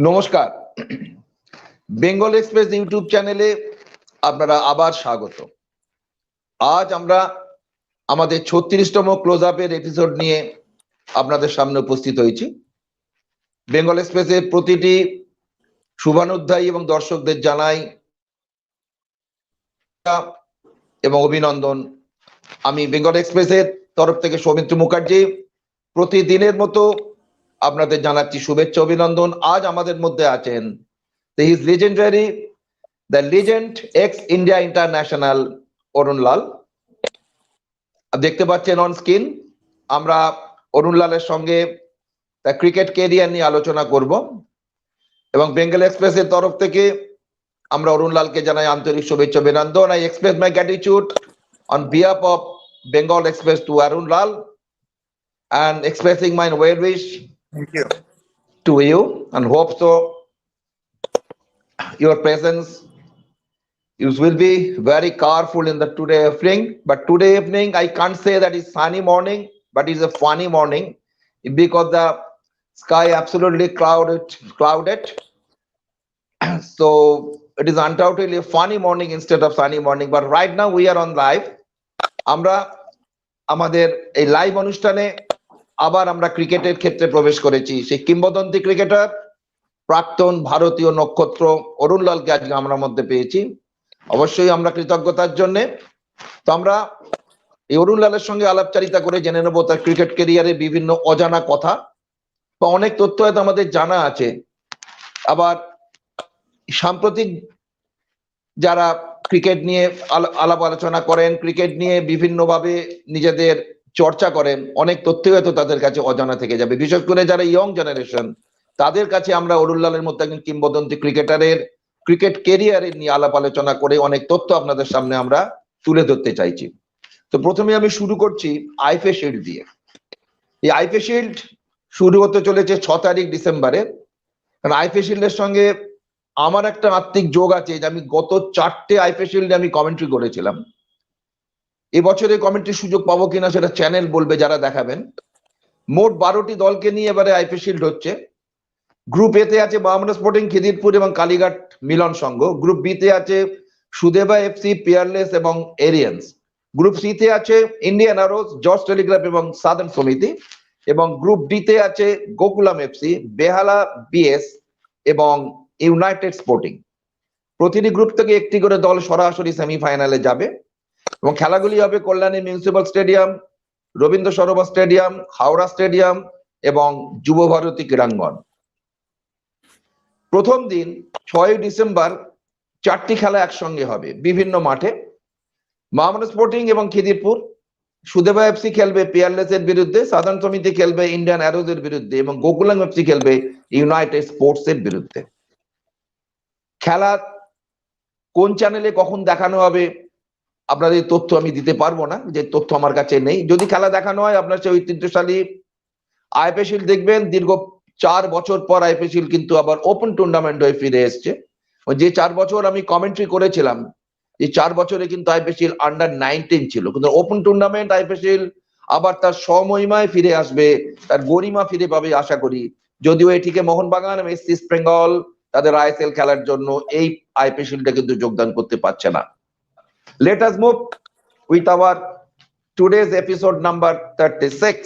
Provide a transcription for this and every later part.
নমস্কার, Bengal express YouTube চ্যানেলে আপনারা আবার স্বাগত। আজ আমরা আমাদের 36তম ক্লোজ আপের এপিসোড নিয়ে আপনাদের সামনে উপস্থিত হয়েছি। বেঙ্গল এক্সপ্রেসের প্রতিটি শুভানুধ্যায়ী এবং দর্শকদের জানাই এবং অভিনন্দন। আমি বেঙ্গল এক্সপ্রেসের তরফ থেকে সৌমিত্র মুখার্জি প্রতিদিনের মতো আপনাদের জানাচ্ছি শুভেচ্ছা অভিনন্দন। আজ আমাদের মধ্যে আছেন his legendary the legend ex India international Arun Lal. দেখতে পাচ্ছেন অন স্ক্রিন। আমরা অরুণ লালের সঙ্গে তার ক্রিকেট ক্যারিয়ার নিয়ে আলোচনা করব এবং বেঙ্গল এক্সপ্রেসের তরফ থেকে আমরা অরুণ লালকে জানাই আন্তরিক শুভেচ্ছা অভিনন্দন। I express my gratitude on behalf of Bengal Express to Arun Lal and expressing my well wish to you and hope so your presence you will be very careful in the today evening. But today evening I can't say that it's sunny morning, but it's a funny morning because the sky absolutely clouded. So it is undoubtedly a funny morning instead of sunny morning. But right now we are on live. আমরা আমাদের এই live অনুষ্ঠানে আবার আমরা ক্রিকেটের ক্ষেত্রে প্রবেশ করেছি। সেই কিংবদন্তি ক্রিকেটার প্রাক্তন ভারতীয় নক্ষত্র অরুণ লালকে আজকে আমরা মধ্যে পেয়েছি। অবশ্যই আমরা কৃতজ্ঞতার জন্য। তো আমরা এই অরুণ লালের সঙ্গে আলাপচারিতা করে জেনে নেবো তার ক্রিকেট ক্যারিয়ারে বিভিন্ন অজানা কথা বা অনেক তথ্য হয়তো আমাদের জানা আছে। আবার সাম্প্রতিক যারা ক্রিকেট নিয়ে আলাপ আলোচনা করেন, ক্রিকেট নিয়ে বিভিন্নভাবে নিজেদের চর্চা করেন, অনেক তথ্য হয়তো তাদের কাছে অজানা থেকে যাবে। বিশেষ করে যারা ইয়ং জেনারেশন, তাদের কাছে আমরা অরুণ লালের মতো একজন কিংবদন্তি ক্রিকেটারের ক্রিকেট ক্যারিয়ারের নিয়ে আলাপ আলোচনা করে অনেক তথ্য আপনাদের সামনে আমরা তুলে ধরতে চাইছি। তো প্রথমে আমি শুরু করছি আইএফএ শিল্ড দিয়ে। এই আইএফএ শিল্ড শুরু হতে চলেছে 6 তারিখ ডিসেম্বরে। কারণ আইএফএ শিল্ডের সঙ্গে আমার একটা আত্মিক যোগ আছে যে আমি গত 4টে আইএফএ শিল্ডে আমি কমেন্ট্রি করেছিলাম। এবছরে কমেন্ট্রির সুযোগ পাবো কিনা সেটা চ্যানেল বলবে যারা দেখাবেন। মোট 12টি দলকে নিয়ে এবারে আইএফএ শিল্ড হচ্ছে। গ্রুপ এ তে আছে বামনা স্পোর্টিং, খিদিরপুর এবং কালীঘাট মিলন সংঘ। গ্রুপ বি তে আছে সুদেবা এফসি, পিয়ারলেস এবং এরিয়ান্স। গ্রুপ সি তে আছে ইন্ডিয়ান আরোজ, জর্জ টেলিগ্রাফ এবং সাদার্ন সমিতি। এবং গ্রুপ ডি তে আছে গোকুলাম এফসি, বেহালা বিএস এবং ইউনাইটেড স্পোর্টিং। প্রতিটি গ্রুপ থেকে একটি করে দল সরাসরি সেমিফাইনালে যাবে এবং খেলাগুলি হবে Kalyani municipal stadium, Rabindra Sarobar stadium, Howrah stadium এবং যুব ভারতী ক্রীড়াঙ্গন। প্রথম দিন 6 ডিসেম্বর 4টি খেলা একসঙ্গে হবে বিভিন্ন মাঠে। বামনা স্পোর্টিং এবং খিদিরপুর, সুদেবা এফসি খেলবে পিয়ারলেস এর বিরুদ্ধে, সাধারণ সমিতি খেলবে ইন্ডিয়ান অ্যারোজ এর বিরুদ্ধে এবং গোকুলাম এফসি খেলবে ইউনাইটেড স্পোর্টস এর বিরুদ্ধে। খেলা কোন চ্যানেলে কখন দেখানো হবে আপনাদের তথ্য আমি দিতে পারবো না, যে তথ্য আমার কাছে নেই। যদি খেলা দেখানো হয় আপনার সেই ঐতিহ্যশালী আইএফএ শিল্ড দেখবেন। দীর্ঘ 4 বছর পর আইএফএ শিল্ড কিন্তু আবার ওপেন টুর্নামেন্ট হয়ে ফিরে এসছে। যে 4 বছর আমি কমেন্ট্রি করেছিলাম, এই 4 বছরে কিন্তু আইএফএ শিল্ড আন্ডার 19 ছিল, কিন্তু ওপেন টুর্নামেন্ট আইএফএ শিল্ড আবার তার স্বমহিমায় ফিরে আসবে, তার গরিমা ফিরে পাবে আশা করি। যদিও এটিকে মোহনবাগান এবং ইস্ট বেঙ্গল তাদের আইএসএল খেলার জন্য এই আইএফএ শিল্ডে কিন্তু যোগদান করতে পারছে না। Let us move with our today's episode number 36.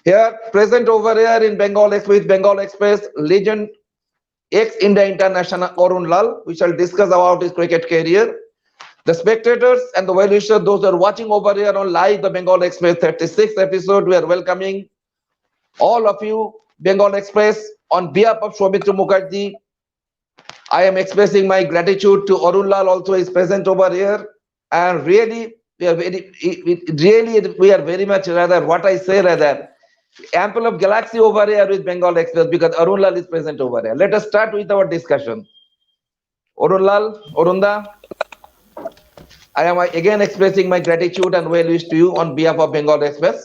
Here, present over here in Bengal Express, Bengal Express legend ex-India international Arun Lal. We shall discuss about his cricket career. The spectators and the well-wishers, those who are watching over here on live the Bengal Express 36th episode, we are welcoming all of you. Bengal Express, on behalf of Soumitra Mukherjee, I am expressing my gratitude to Arun Lal, also is present over here, and really we are very much rather what I say rather ample of galaxy over here with Bengal Express because Arun Lal is present over here. Let us start with our discussion. Arun Lal, Arunda, I am again expressing my gratitude and well wish to you on behalf of Bengal Express.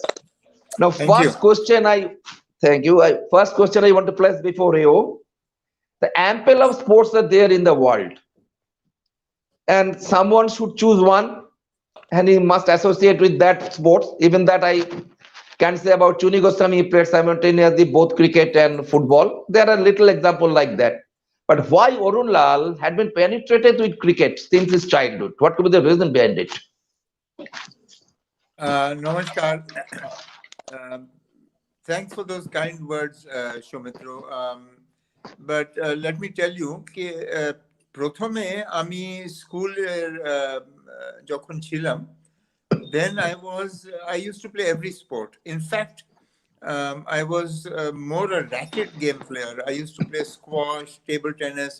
Now, first question I want to place before you. The ample of sports are there in the world, and someone should choose one, and he must associate with that sports. Even that I Can say about Chuni Goswami, he played simultaneously both cricket and football. There are little example like that. But why Arun Lal had been penetrated with cricket since his childhood? What could be the reason behind it? Namaskar. Um, Thanks for those kind words, Shomitro. But let me tell you, প্রথমে আমি স্কুলের যখন ছিলাম, then I used to play every sport. In fact, I was more a racket game player. I used to play squash, table tennis,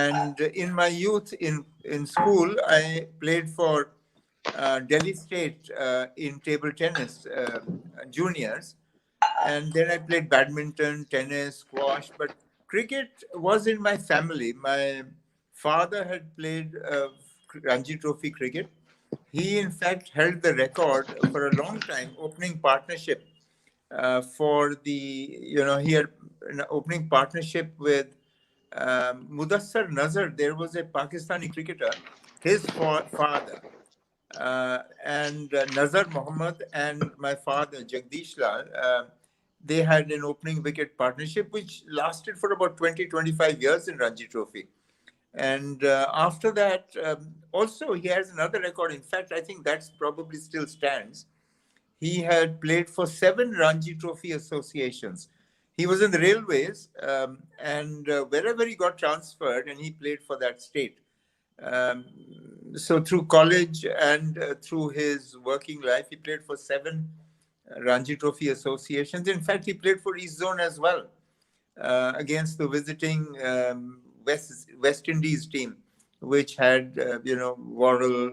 and in my youth in school, I played for Delhi State in table tennis juniors, and then I played badminton, tennis, squash. But cricket was in my family. My father had played Ranji Trophy cricket. He, in fact, held the record for a long time, opening partnership for the, he had an opening partnership with Mudassar Nazar. There was a Pakistani cricketer, his father, and Nazar Mohammed and my father, Jagdish Lal, they had an opening wicket partnership which lasted for about 20-25 years in Ranji Trophy. And after that, also he has another record. In fact, I think that's probably still stands. He had played for 7 Ranji Trophy associations. He was in the railways, and wherever he got transferred, and he played for that state. So through college and through his working life, he played for 7 Ranji Trophy associations. In fact, he played for East Zone as well against the visiting West Indies team, which had Worrell.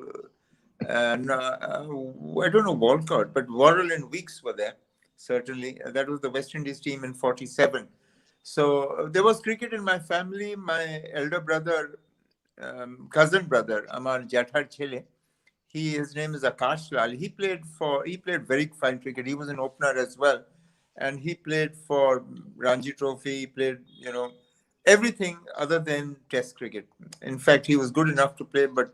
No, I don't know Walcott, but Worrell and Weeks were there. Certainly, that was the West Indies team in '47. So there was cricket in my family. My elder brother, cousin brother, Amar Jathar Chele, his name is Akash Lal. He played very fine cricket. He was an opener as well, and he played for Ranji Trophy. He played, everything other than Test cricket. In fact, he was good enough to play, but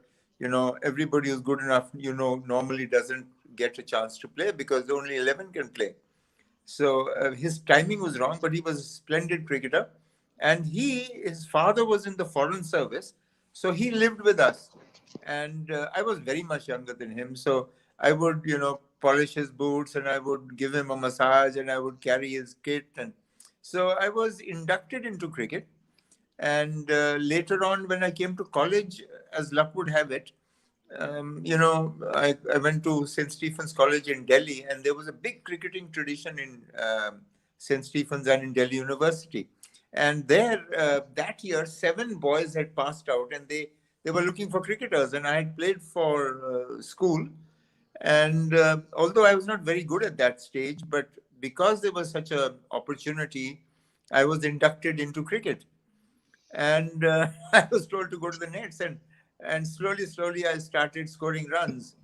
everybody who's good enough, normally doesn't get a chance to play because only 11 can play. So his timing was wrong, but he was a splendid cricketer. And his father was in the foreign service, so he lived with us. And I was very much younger than him, so I would, polish his boots, and I would give him a massage, and I would carry his kit. And so I was inducted into cricket. And later on, when I came to college, as luck would have it, I went to St. Stephen's College in Delhi, and there was a big cricketing tradition in St. Stephen's and in Delhi University. And there, that year, 7 boys had passed out, and they were looking for cricketers, and I had played for school. And although I was not very good at that stage, but because there was such an opportunity, I was inducted into cricket. And I was told to go to the nets, and slowly I started scoring runs,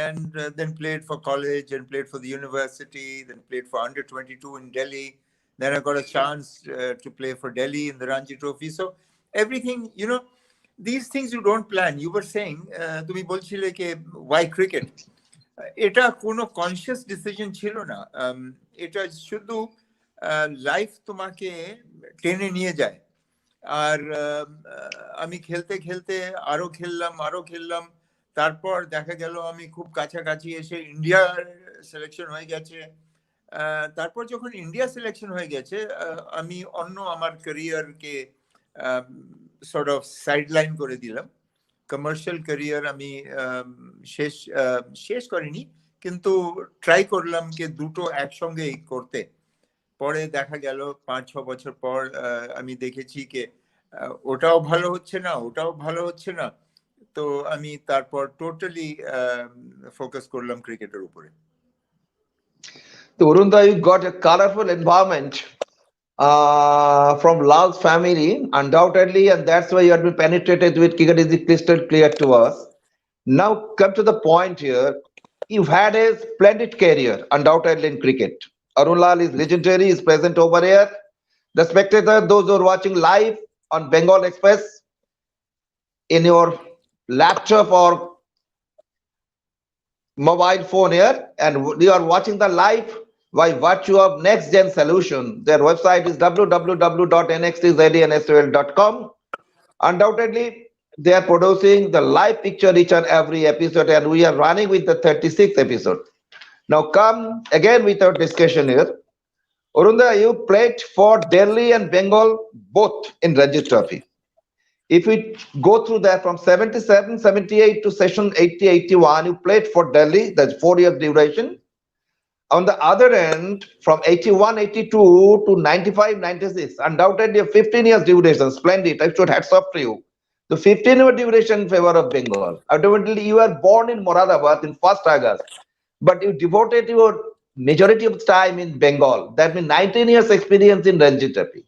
and then played for college and played for the university, then played for under 22 in Delhi. Then I got a chance to play for Delhi in the Ranji Trophy. So everything, these things you don't plan. You were saying, তুমি বলছিলে ke why cricket? এটা কোনো conscious decision ছিল না, এটা শুধু life তোমাকে টেনে নিয়ে যায়। আর আমি খেলতে খেলতে আরো খেললাম, তারপর দেখা গেল আমি খুব কাছাকাছি এসে ইন্ডিয়ার সিলেকশন হয়ে গেছে। তারপর যখন ইন্ডিয়া সিলেকশন হয়ে গেছে, আমি আমার ক্যারিয়ারকে সর্ট অফ সাইডলাইন করে দিলাম। কমার্শিয়াল ক্যারিয়ার আমি শেষ করিনি, কিন্তু ট্রাই করলাম যে দুটো একসঙ্গেই করতে। পরে দেখা গেল 5-6 বছর পর আমি দেখেছি যে ওটাও ভালো হচ্ছে না, তো আমি তারপর টোটালি ফোকাস করলাম ক্রিকেটের উপরে। So Urunda, you got a colorful environment from Lal's family, undoubtedly, and that's why you have been penetrated with cricket is crystal clear to us. Now come to the point here. You've had a splendid career, undoubtedly, in cricket. Arun Lal is legendary, is present over here. The spectator, those who are watching live on Bengal Xpress, in your laptop or mobile phone here, and you are watching the live by virtue of Next Gen Solution. Their website is www.nxtznsol.com. Undoubtedly, they are producing the live picture each and every episode, and we are running with the 36th episode. Now, come again with our discussion here. Urunda, you played for Delhi and Bengal both in Ranji Trophy. If we go through that from 77, 78 to session 80, 81, you played for Delhi, that's 4 years duration. On the other end, from 81, 82 to 95, 96, undoubtedly a 15 years duration, splendid. I should hats off to you. The 15-year duration in favor of Bengal. Ultimately, you were born in Moradabad in 1st August, but you devoted your majority of time in Bengal. That means 19 years experience in Ranji Trophy.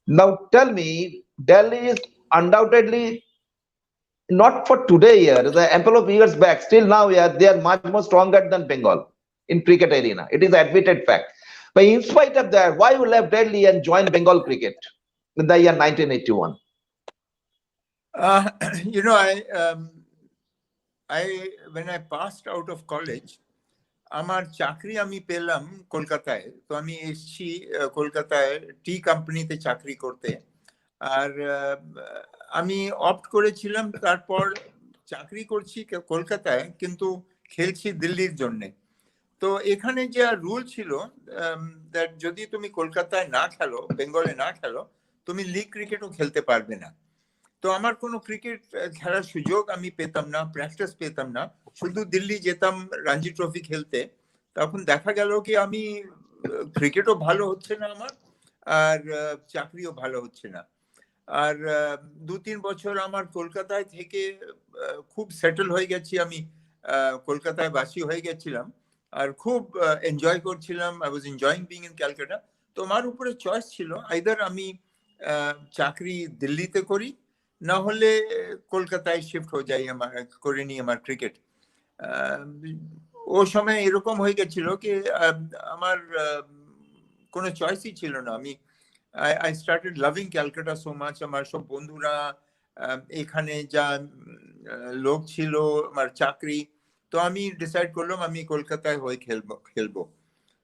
Now tell me, Delhi is undoubtedly not for today here, the ample of years back, still now yeah, they are much more stronger than Bengal in cricket arena. It is admitted fact. But in spite of that, why you left Delhi and joined Bengal cricket in the year 1981? You know, when I passed out of college, আমার চাকরি আমি পেলাম কলকাতায়। তো আমি এসেছি কলকাতায় টি কোম্পানিতে চাকরি করতে। আর আমি অপ্ট করেছিলাম তারপর চাকরি করছি কলকাতায়, কিন্তু খেলছি দিল্লির জন্যে। তো এখানে যে রুল ছিল যদি তুমি কলকাতায় না খেলো, বেঙ্গলে না খেলো, তুমি লিগ ক্রিকেটও খেলতে পারবে না। তো আমার কোনো ক্রিকেট খেলার সুযোগ আমি পেতাম না, প্র্যাকটিস পেতাম না। শুধু দিল্লি যেতাম রঞ্জি ট্রফি খেলতে। তখন দেখা গেল কি আমি ক্রিকেটও ভালো হচ্ছে না আমার, আর চাকরিও ভালো হচ্ছে না। আর 2-3 বছর আমার কলকাতায় থেকে খুব সেটেল হয়ে গেছি, আমি কলকাতায় বাসী হয়ে গেছিলাম আর খুব এনজয় করছিলাম। I was enjoying being in Calcutta. তো আমার উপরে চয়েস ছিল আইদার আমি চাকরি দিল্লিতে করি, না হলে কলকাতায় শিফট হয়ে যাই, আমার করে নিই আমার ক্রিকেট। ও সময় এরকম হয়ে গেছিল কি আমার কোনো চয়েসই ছিল না। আমি I started loving Calcutta so much. আমার সব বন্ধুরা এখানে যা লোক ছিল, আমার চাকরি, তো আমি ডিসাইড করলাম আমি কলকাতায় হয়ে খেলবো।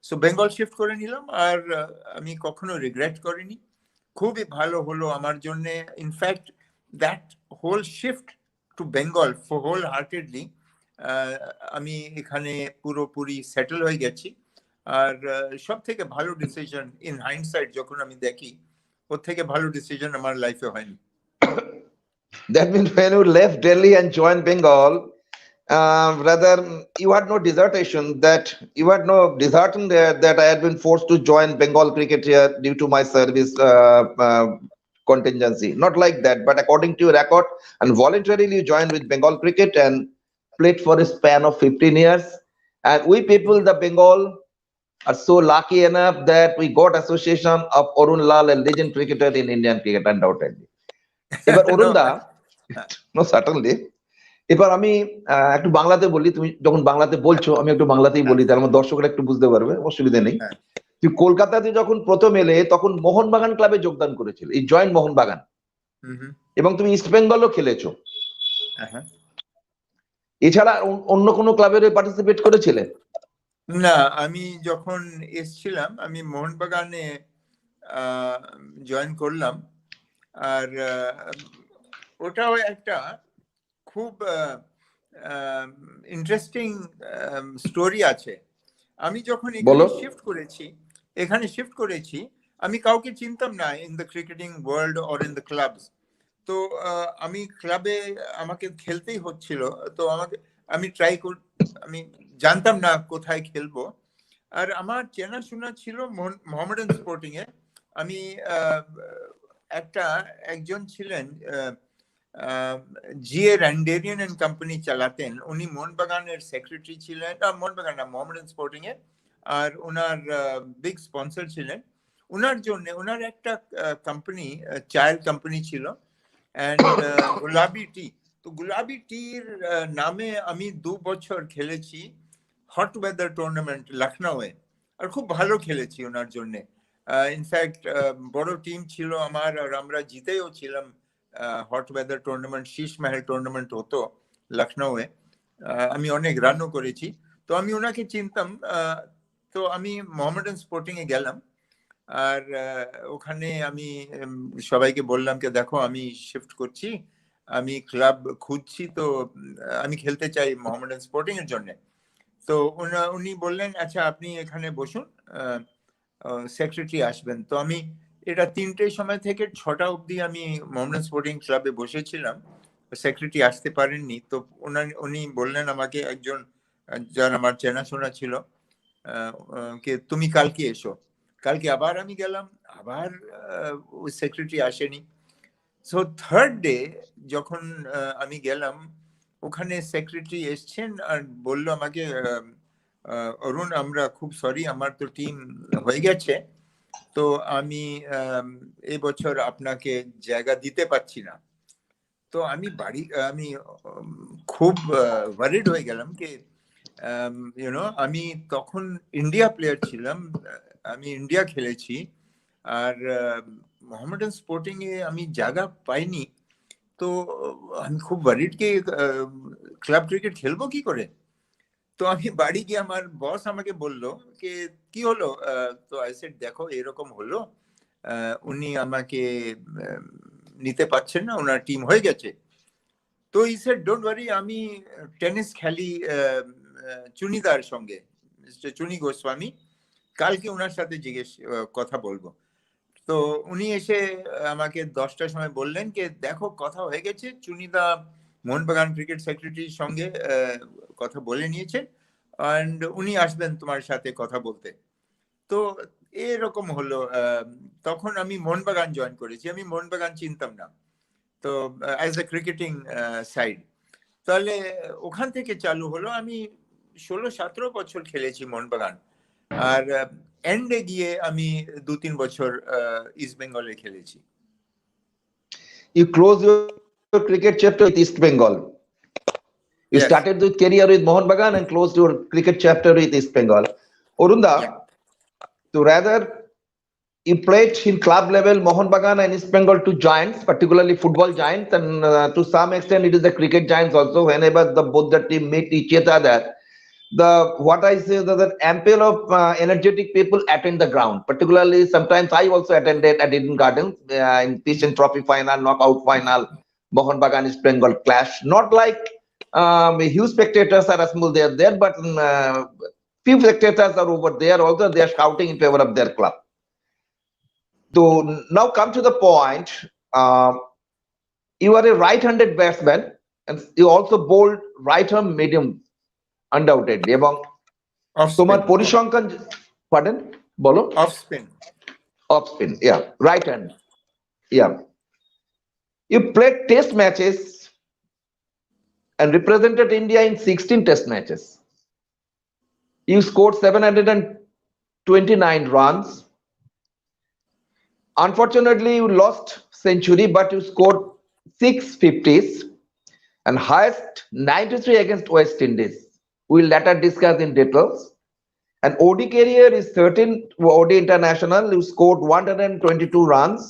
সো বেঙ্গল শিফট করে নিলাম, আর আমি কখনো রিগ্রেট করিনি। খুবই ভালো হলো আমার জন্য। In fact that whole shift to Bengal for wholeheartedly, আমি এখানে পুরোপুরি সেটেল হয়ে গেছি। আর সব থেকে ভালো ডিসিশন ইন হাইন্ডসাইট যখন আমি দেখি, ওর থেকে ভালো ডিসিশন আমার লাইফে হয়নি। That means when you left Delhi and joined Bengal, rather you had no dissertation, that you had no disheartened there that I had been forced to join Bengal cricket here due to my service contingency. Not like that, but according to your record, and voluntarily you joined with Bengal cricket and played for a span of 15 years. And we people, the Bengal, are so lucky enough that we got association of Arun Lal, a legend cricketer in Indian cricket, undoubtedly. এবার অরুণ দা, no certainly, এবার আমি একটু বাংলাতে বলি, তুমি যখন বাংলাতে বলছো আমি একটু বাংলাতেই বলি, তার আমার দর্শকরা একটু বুঝতে পারবে, অসুবিধা নেই। তুই কলকাতাতে যখন প্রথম এলে তখন মোহনবাগান ক্লাবে যোগদান করেছিল, এই জয়েন্ট মোহনবাগান, এবং তুমি ইস্ট বেঙ্গলও খেলেছো। এছাড়া অন্য কোনো ক্লাবের পার্টিসিপেট করেছিলে? না, আমি যখন এসেছিলাম আমি মোহনবাগানে জয়েন করলাম। আর ওটাও একটা খুব ইন্টারেস্টিং স্টোরি আছে। আমি যখন এখানে শিফট করেছি আমি কাউকে চিনতাম না in the cricketing world or in the clubs. তো আমি ক্লাবে আমাকে খেলতেই হচ্ছিল। তো আমি আমি জানতাম না কোথায় খেলবো। আর আমার চেনাশোনা ছিল মোহামেডান স্পোর্টিং এ। আমি একজন ছিলেন জিএ র্যান্ডেরিয়ান এন্ড কোম্পানি চালাতেন, উনি মোহনবাগানের সেক্রেটারি ছিলেন, মোহনবাগান না মোহামেডান স্পোর্টিং এ, আর ওনার বিগ স্পন্সর ছিলেন। ওনার জন্য ওনার একটা কোম্পানি, চায়ের কোম্পানি ছিল, এন্ড গোলাবি টি। তো গোলাবি টির নামে আমি 2 বছর খেলেছি হট ওয়েদার টুর্নামেন্ট লখনৌয়ে, আর খুব ভালো খেলেছি ওনার জন্য। ইনফ্যাক্ট বড় টিম ছিল আমার, আর আমরা জিতেও ছিলাম হট ওয়েদার টুর্নামেন্ট। শীষ মহল টুর্নামেন্ট হতো লখনৌয়ে, আমি অনেক রানও করেছি। তো আমি ওনাকে চিনতাম। তো আমি মোহামেডান স্পোর্টিং এ গেলাম, আর ওখানে আমি সবাইকে বললাম যে দেখো আমি শিফট করছি, আমি ক্লাব খুঁজছি, তো আমি খেলতে চাই মোহামেডান স্পোর্টিং এর জন্য। তো উনি বললেন আচ্ছা আপনি এখানে বসুন, সেক্রেটারি আসবেন। তো আমি এটা 3টের সময় থেকে 6টা অবধি আমি মোহামেডান স্পোর্টিং ক্লাবে বসেছিলাম, সেক্রেটারি আসতে পারেননি। তো উনি বললেন আমাকে, একজন যার আমার চেনাশোনা ছিল, কে তুমি কালকে এসো। কালকে আবার আমি গেলাম, আবার ওই সেক্রেটারি আসেনি। সো থার্ড ডে যখন আমি গেলাম, ওখানে সেক্রেটারি এসছেন আর বলল আমাকে, অরুণ আমরা খুব সরি, আমার তো টিম হয়ে গেছে, তো আমি এবছর আপনাকে জায়গা দিতে পারছি না। তো আমি খুব ওয়ারিড হয়ে গেলাম কি আমি তখন ইন্ডিয়া প্লেয়ার ছিলাম, আমি ইন্ডিয়া খেলেছি, আর মোহামেডান স্পোর্টিং এ আমি জায়গা পাইনি। তো আমি খুব ওয়ারিড কি ক্লাব ক্রিকেট খেলবো কি করে। তো আমি বাড়ি গিয়ে আমার বস আমাকে বলল যে কি হলো, তো আই সেড দেখো এরকম হলো, উনি আমাকে নিতে পারছেন না, ওনার টিম হয়ে গেছে। তো ই সেড ডোন্ট ওয়ারি, আমি টেনিস খেলি চুনিদার সঙ্গে, মিস্টার চুনি গোস্বামী, কালকে ওনার সাথে কথা বলবো। তো উনি এসে আমাকে 10টার সময় বললেন যে দেখো কথা হয়ে গেছে, চুনিদা মোহনবাগান ক্রিকেট সেক্রেটারির সঙ্গে কথা বলে নিয়েছেন, অ্যান্ড উনি আসবেন তোমার সাথে কথা বলতে। তো এরকম হলো। তখন আমি মোহনবাগান জয়েন করেছি, আমি মোহনবাগান চিনতাম না, তো অ্যাজ এ ক্রিকেটিং সাইড। তাহলে ওখান থেকে চালু হলো, আমি 16-17 বছর খেলেছি মোহনবাগান, আর এন্ডে গিয়ে আমি 2-3 বছর ইস্ট বেঙ্গলে খেলেছি। You close your cricket chapter with East Bengal. You started Yes. with career with Mohun Bagan and closed your cricket chapter with East Bengal. Orunda, Yeah. so rather you played in club level Mohun Bagan and East Bengal, two giants, particularly football giants, and to some extent it is the cricket giants also. Whenever both the team meet each other, the what I say that ample of energetic people attend the ground. Particularly, sometimes I also attended at Eden Gardens in Peace Trophy final, knockout final, Mohun Bagan East Bengal clash. Not like huge spectators are assembled there, but few spectators are over there. Also, they are shouting in favor of their club. So now come to the point. Uh, you are a right-handed batsman, and you also bowled right-arm medium, undoubtedly. এবং Off তোমার spin. পরিসংখ্যান, pardon, বলো। Off spin. Off spin, yeah, right hand, yeah. You played test matches and represented India in 16 test matches. You scored 729 runs. Unfortunately, you lost century, but you scored 650s and highest 93 against West Indies. We'll later discuss in details. And OD career is 13 OD international. You scored 122 runs,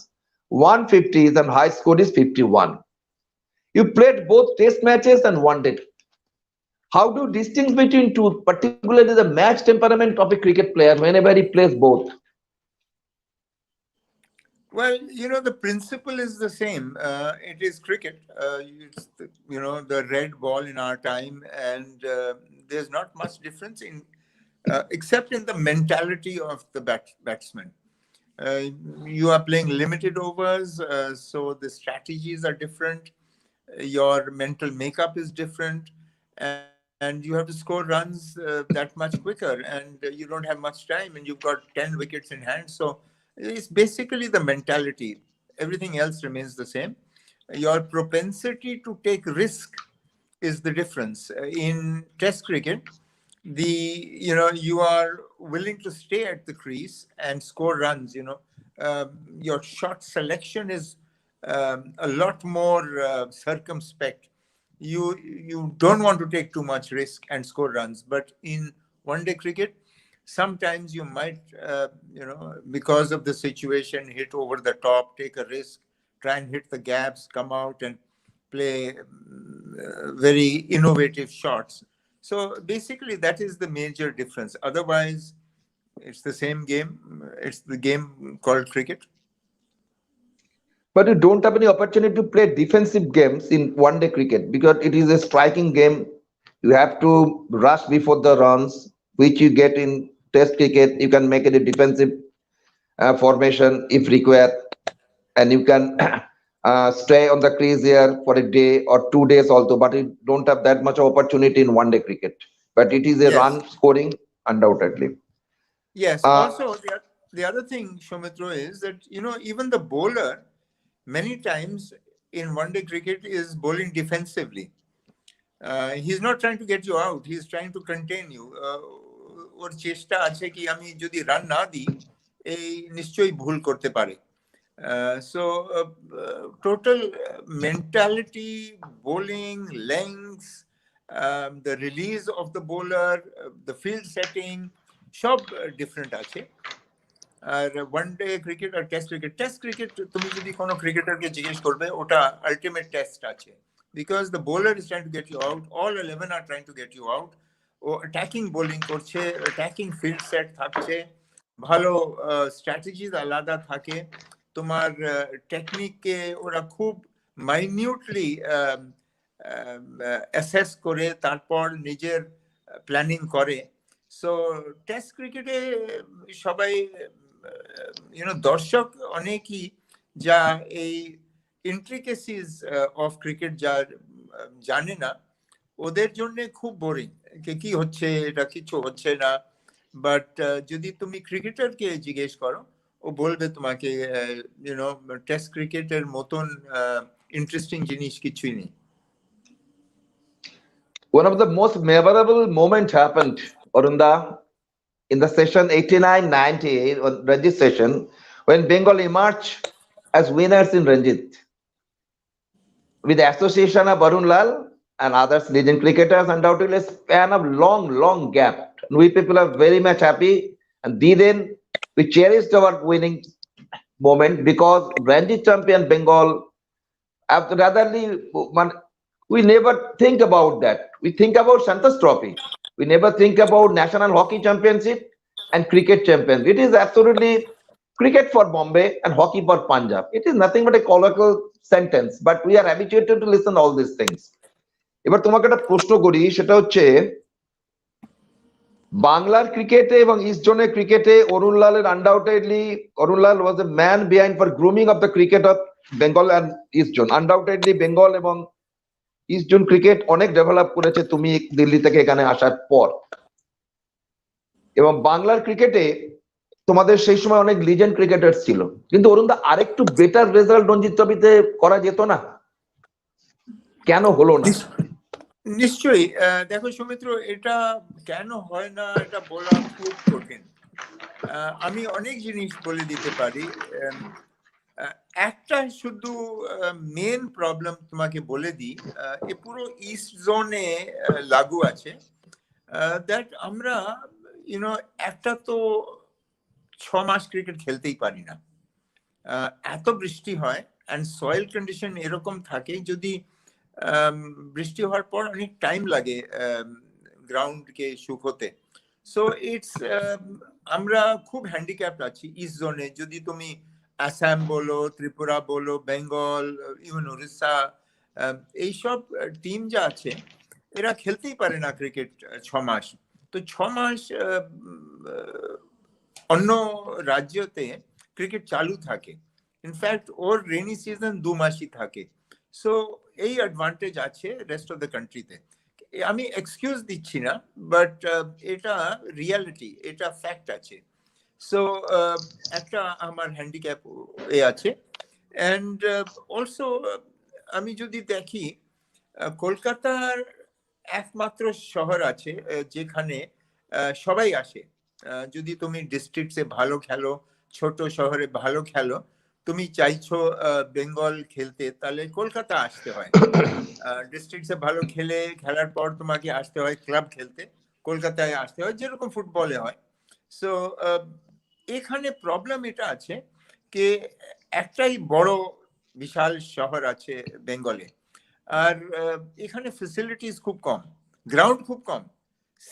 150s, and high score is 51. You played both test matches and one day. How do you distinguish between two, particularly the match temperament of a cricket player whenever he plays both? Well, the principle is the same. It is cricket. It's the red ball in our time, and there's not much difference except in the mentality of the batsman. You are playing limited overs, so the strategies are different. Your mental makeup is different, and you have to score runs that much quicker, and you don't have much time, and you've got 10 wickets in hand. So it's basically the mentality. Everything else remains the same. Your propensity to take risk is the difference. In test cricket, you are willing to stay at the crease and score runs. Your shot selection is a lot more circumspect. You don't want to take too much risk and score runs. But in one day cricket, sometimes you might because of the situation, hit over the top, take a risk, try and hit the gaps, come out and play very innovative shots. So basically that is the major difference. Otherwise It's the same game. It's the game called cricket. But you don't have any opportunity to play defensive games in one day cricket because it is a striking game. You have to rush before the runs, which you get in test cricket. You can make it a defensive formation if required, and you can stay on the crease here for a day or 2 days also, but you don't have that much opportunity in one day cricket. But it is a run Yes. scoring, undoubtedly. Yes. uh, Also, the other thing, Shomitro, is that, even the bowler many times in one day cricket is bowling defensively. He's not trying to get you out. He's trying to contain you. ওর চেষ্টা আছে কি আমি যদি run না দিই এই নিশ্চয়ই ভুল করতে পারে। So total mentality, bowling, length, the release of the bowler, the field setting, সব different আছে। আর ওয়ান ডে ক্রিকেট আর টেস্ট ক্রিকেট তুমি যদি কোনো ক্রিকেটারকে জিজ্ঞেস করবে ওটা আলটিমেট টেস্ট আছে, because the bowler is trying to get you out, all 11 আর trying to get you out. ও অ্যাটাকিং বোলিং করছে, অ্যাটাকিং ফিল্ড সেট থাকছে, ভালো স্ট্র্যাটেজিজ আলাদা থাকে, তোমার টেকনিককে ওরা খুব মাইনিউটলি অ্যাসেস করে তারপর নিজের প্ল্যানিং করে। সো টেস্ট ক্রিকেটে সবাই দর্শক অনেকই যা এই ইন্ট্রিকেসিস অফ ক্রিকেট যা জানে না, ওদের জন্য খুব বোরিং, কি হচ্ছে, এটা কিছু হচ্ছে না। বাট যদি তুমি ক্রিকেটারকে জিজ্ঞেস করো ও বলবে তোমাকে টেস্ট ক্রিকেটের মতন ইন্টারেস্টিং জিনিস কিছুই নেই। One of the most memorable moments happened, Arunda, in the session 89-90 on Ranjit session, when Bengal emerged as winners in Ranjit, with the association of Arun Lal and others legend cricketers, undoubtedly a span of long gap. And we people are very much happy, and then we cherished our winning moment because Ranjit champion Bengal, ratherly, we never think about that. We think about Santosh Trophy. We never think about National Hockey Championship and Cricket Champions. It is absolutely cricket for Bombay and hockey for Punjab. It is nothing but a colloquial sentence, but we are habituated to listen all these things. এবার তোমাকে একটা প্রশ্ন করি, সেটা হচ্ছে বাংলার ক্রিকেটে এবং ইস্ট জোনের ক্রিকেটে অরুণ লালের undoubtedly, Arun Lal was a man behind for grooming of the cricket of Bengal and east zone. Undoubtedly Bengal এবং ইস্ট জোন ক্রিকেট অনেক ডেভেলপ করেছে তুমি দিল্লি থেকে এখানে আসার পর, এবং বাংলার ক্রিকেটে তোমাদের সেই সময় অনেক লিজেন্ড ক্রিকেটার ছিল, কিন্তু অরুণদা আরেকটু বেটার রেজাল্ট রঞ্জিত ট্রফিতে করা যেত না, কেন হলো না? নিশ্চয়ই। দেখো সৌমিত্র, এটা কেন হয় না এটা বলা খুব কঠিন। আমি অনেক জিনিস বলে দিতে পারি। একটা শুধু মেন প্রবলেম তোমাকে বলে দিই, এ পুরো ইস্ট জোনে লাগু আছে, দ্যাট আমরা একটা তো 6 মাস ক্রিকেট খেলতেই পারি না, এত বৃষ্টি হয়, অ্যান্ড সয়েল কন্ডিশন এরকম থাকে, যদি বৃষ্টি হওয়ার পর অনেক টাইম লাগে গ্রাউন্ডকে শুকোতে। সো ইটস আমরা খুব হ্যান্ডিক্যাপড আছি ইস্ট জোনে। যদি তুমি আসাম বলো, ত্রিপুরা বলো, বেঙ্গল, ইভেন উড়িষ্যা, এইসব টিম যা আছে এরা খেলতেই পারে না ক্রিকেট 6 মাস। তো 6 মাস অন্য রাজ্যতে ক্রিকেট চালু থাকে, ইনফ্যাক্ট ওর রেনি সিজন 2 মাসই থাকে। সো এই অ্যাডভান্টেজ আছে রেস্ট অফ দ্য কান্ট্রিতে। আমি এক্সকিউজ দিচ্ছি না, বাট এটা রিয়ালিটি, এটা ফ্যাক্ট আছে। সো একটা আমার হ্যান্ডিক্যাপ এ আছে। অ্যান্ড অলসো আমি যদি দেখি কলকাতার একমাত্র শহর আছে যেখানে সবাই আসে। যদি তুমি ডিস্ট্রিক্টসে ভালো খেলো, ছোট শহরে ভালো খেলো, তুমি চাইছো বেঙ্গল খেলতে, তাহলে কলকাতা আসতে হয়। ডিস্ট্রিক্টসে ভালো খেলার পর তোমাকে আসতে হয় ক্লাব খেলতে, কলকাতায় আসতে হয়, যেরকম ফুটবলে হয়। সো এখানে প্রবলেম এটা আছে যে একটাই বড় বিশাল শহর আছে বেঙ্গলে, আর এখানে ফেসিলিটিস খুব কম, গ্রাউন্ড খুব কম।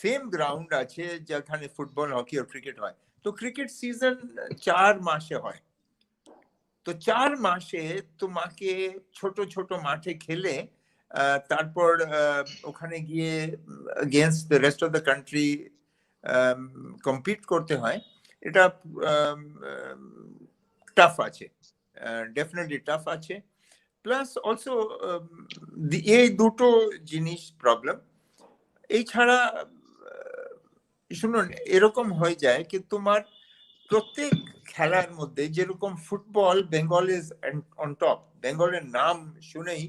সেম গ্রাউন্ড আছে যেখানে ফুটবল, হকি আর ক্রিকেট হয়, তো ক্রিকেট সিজন 4 মাসে হয়। তো 4 মাসে তোমাকে ছোট ছোট মাঠে খেলে তারপর ওখানে গিয়ে against the rest of the country compete করতে হয়। এটা টাফ আছে, ডেফিনেটলি টাফ আছে। প্লাস অলসো এই দুটো জিনিস প্রবলেম। এছাড়া শুনুন, এরকম হয়ে যায় কি তোমার প্রত্যেক খেলার মধ্যে, যেরকম football, Bengal is on top, বেঙ্গলের নাম শুনেই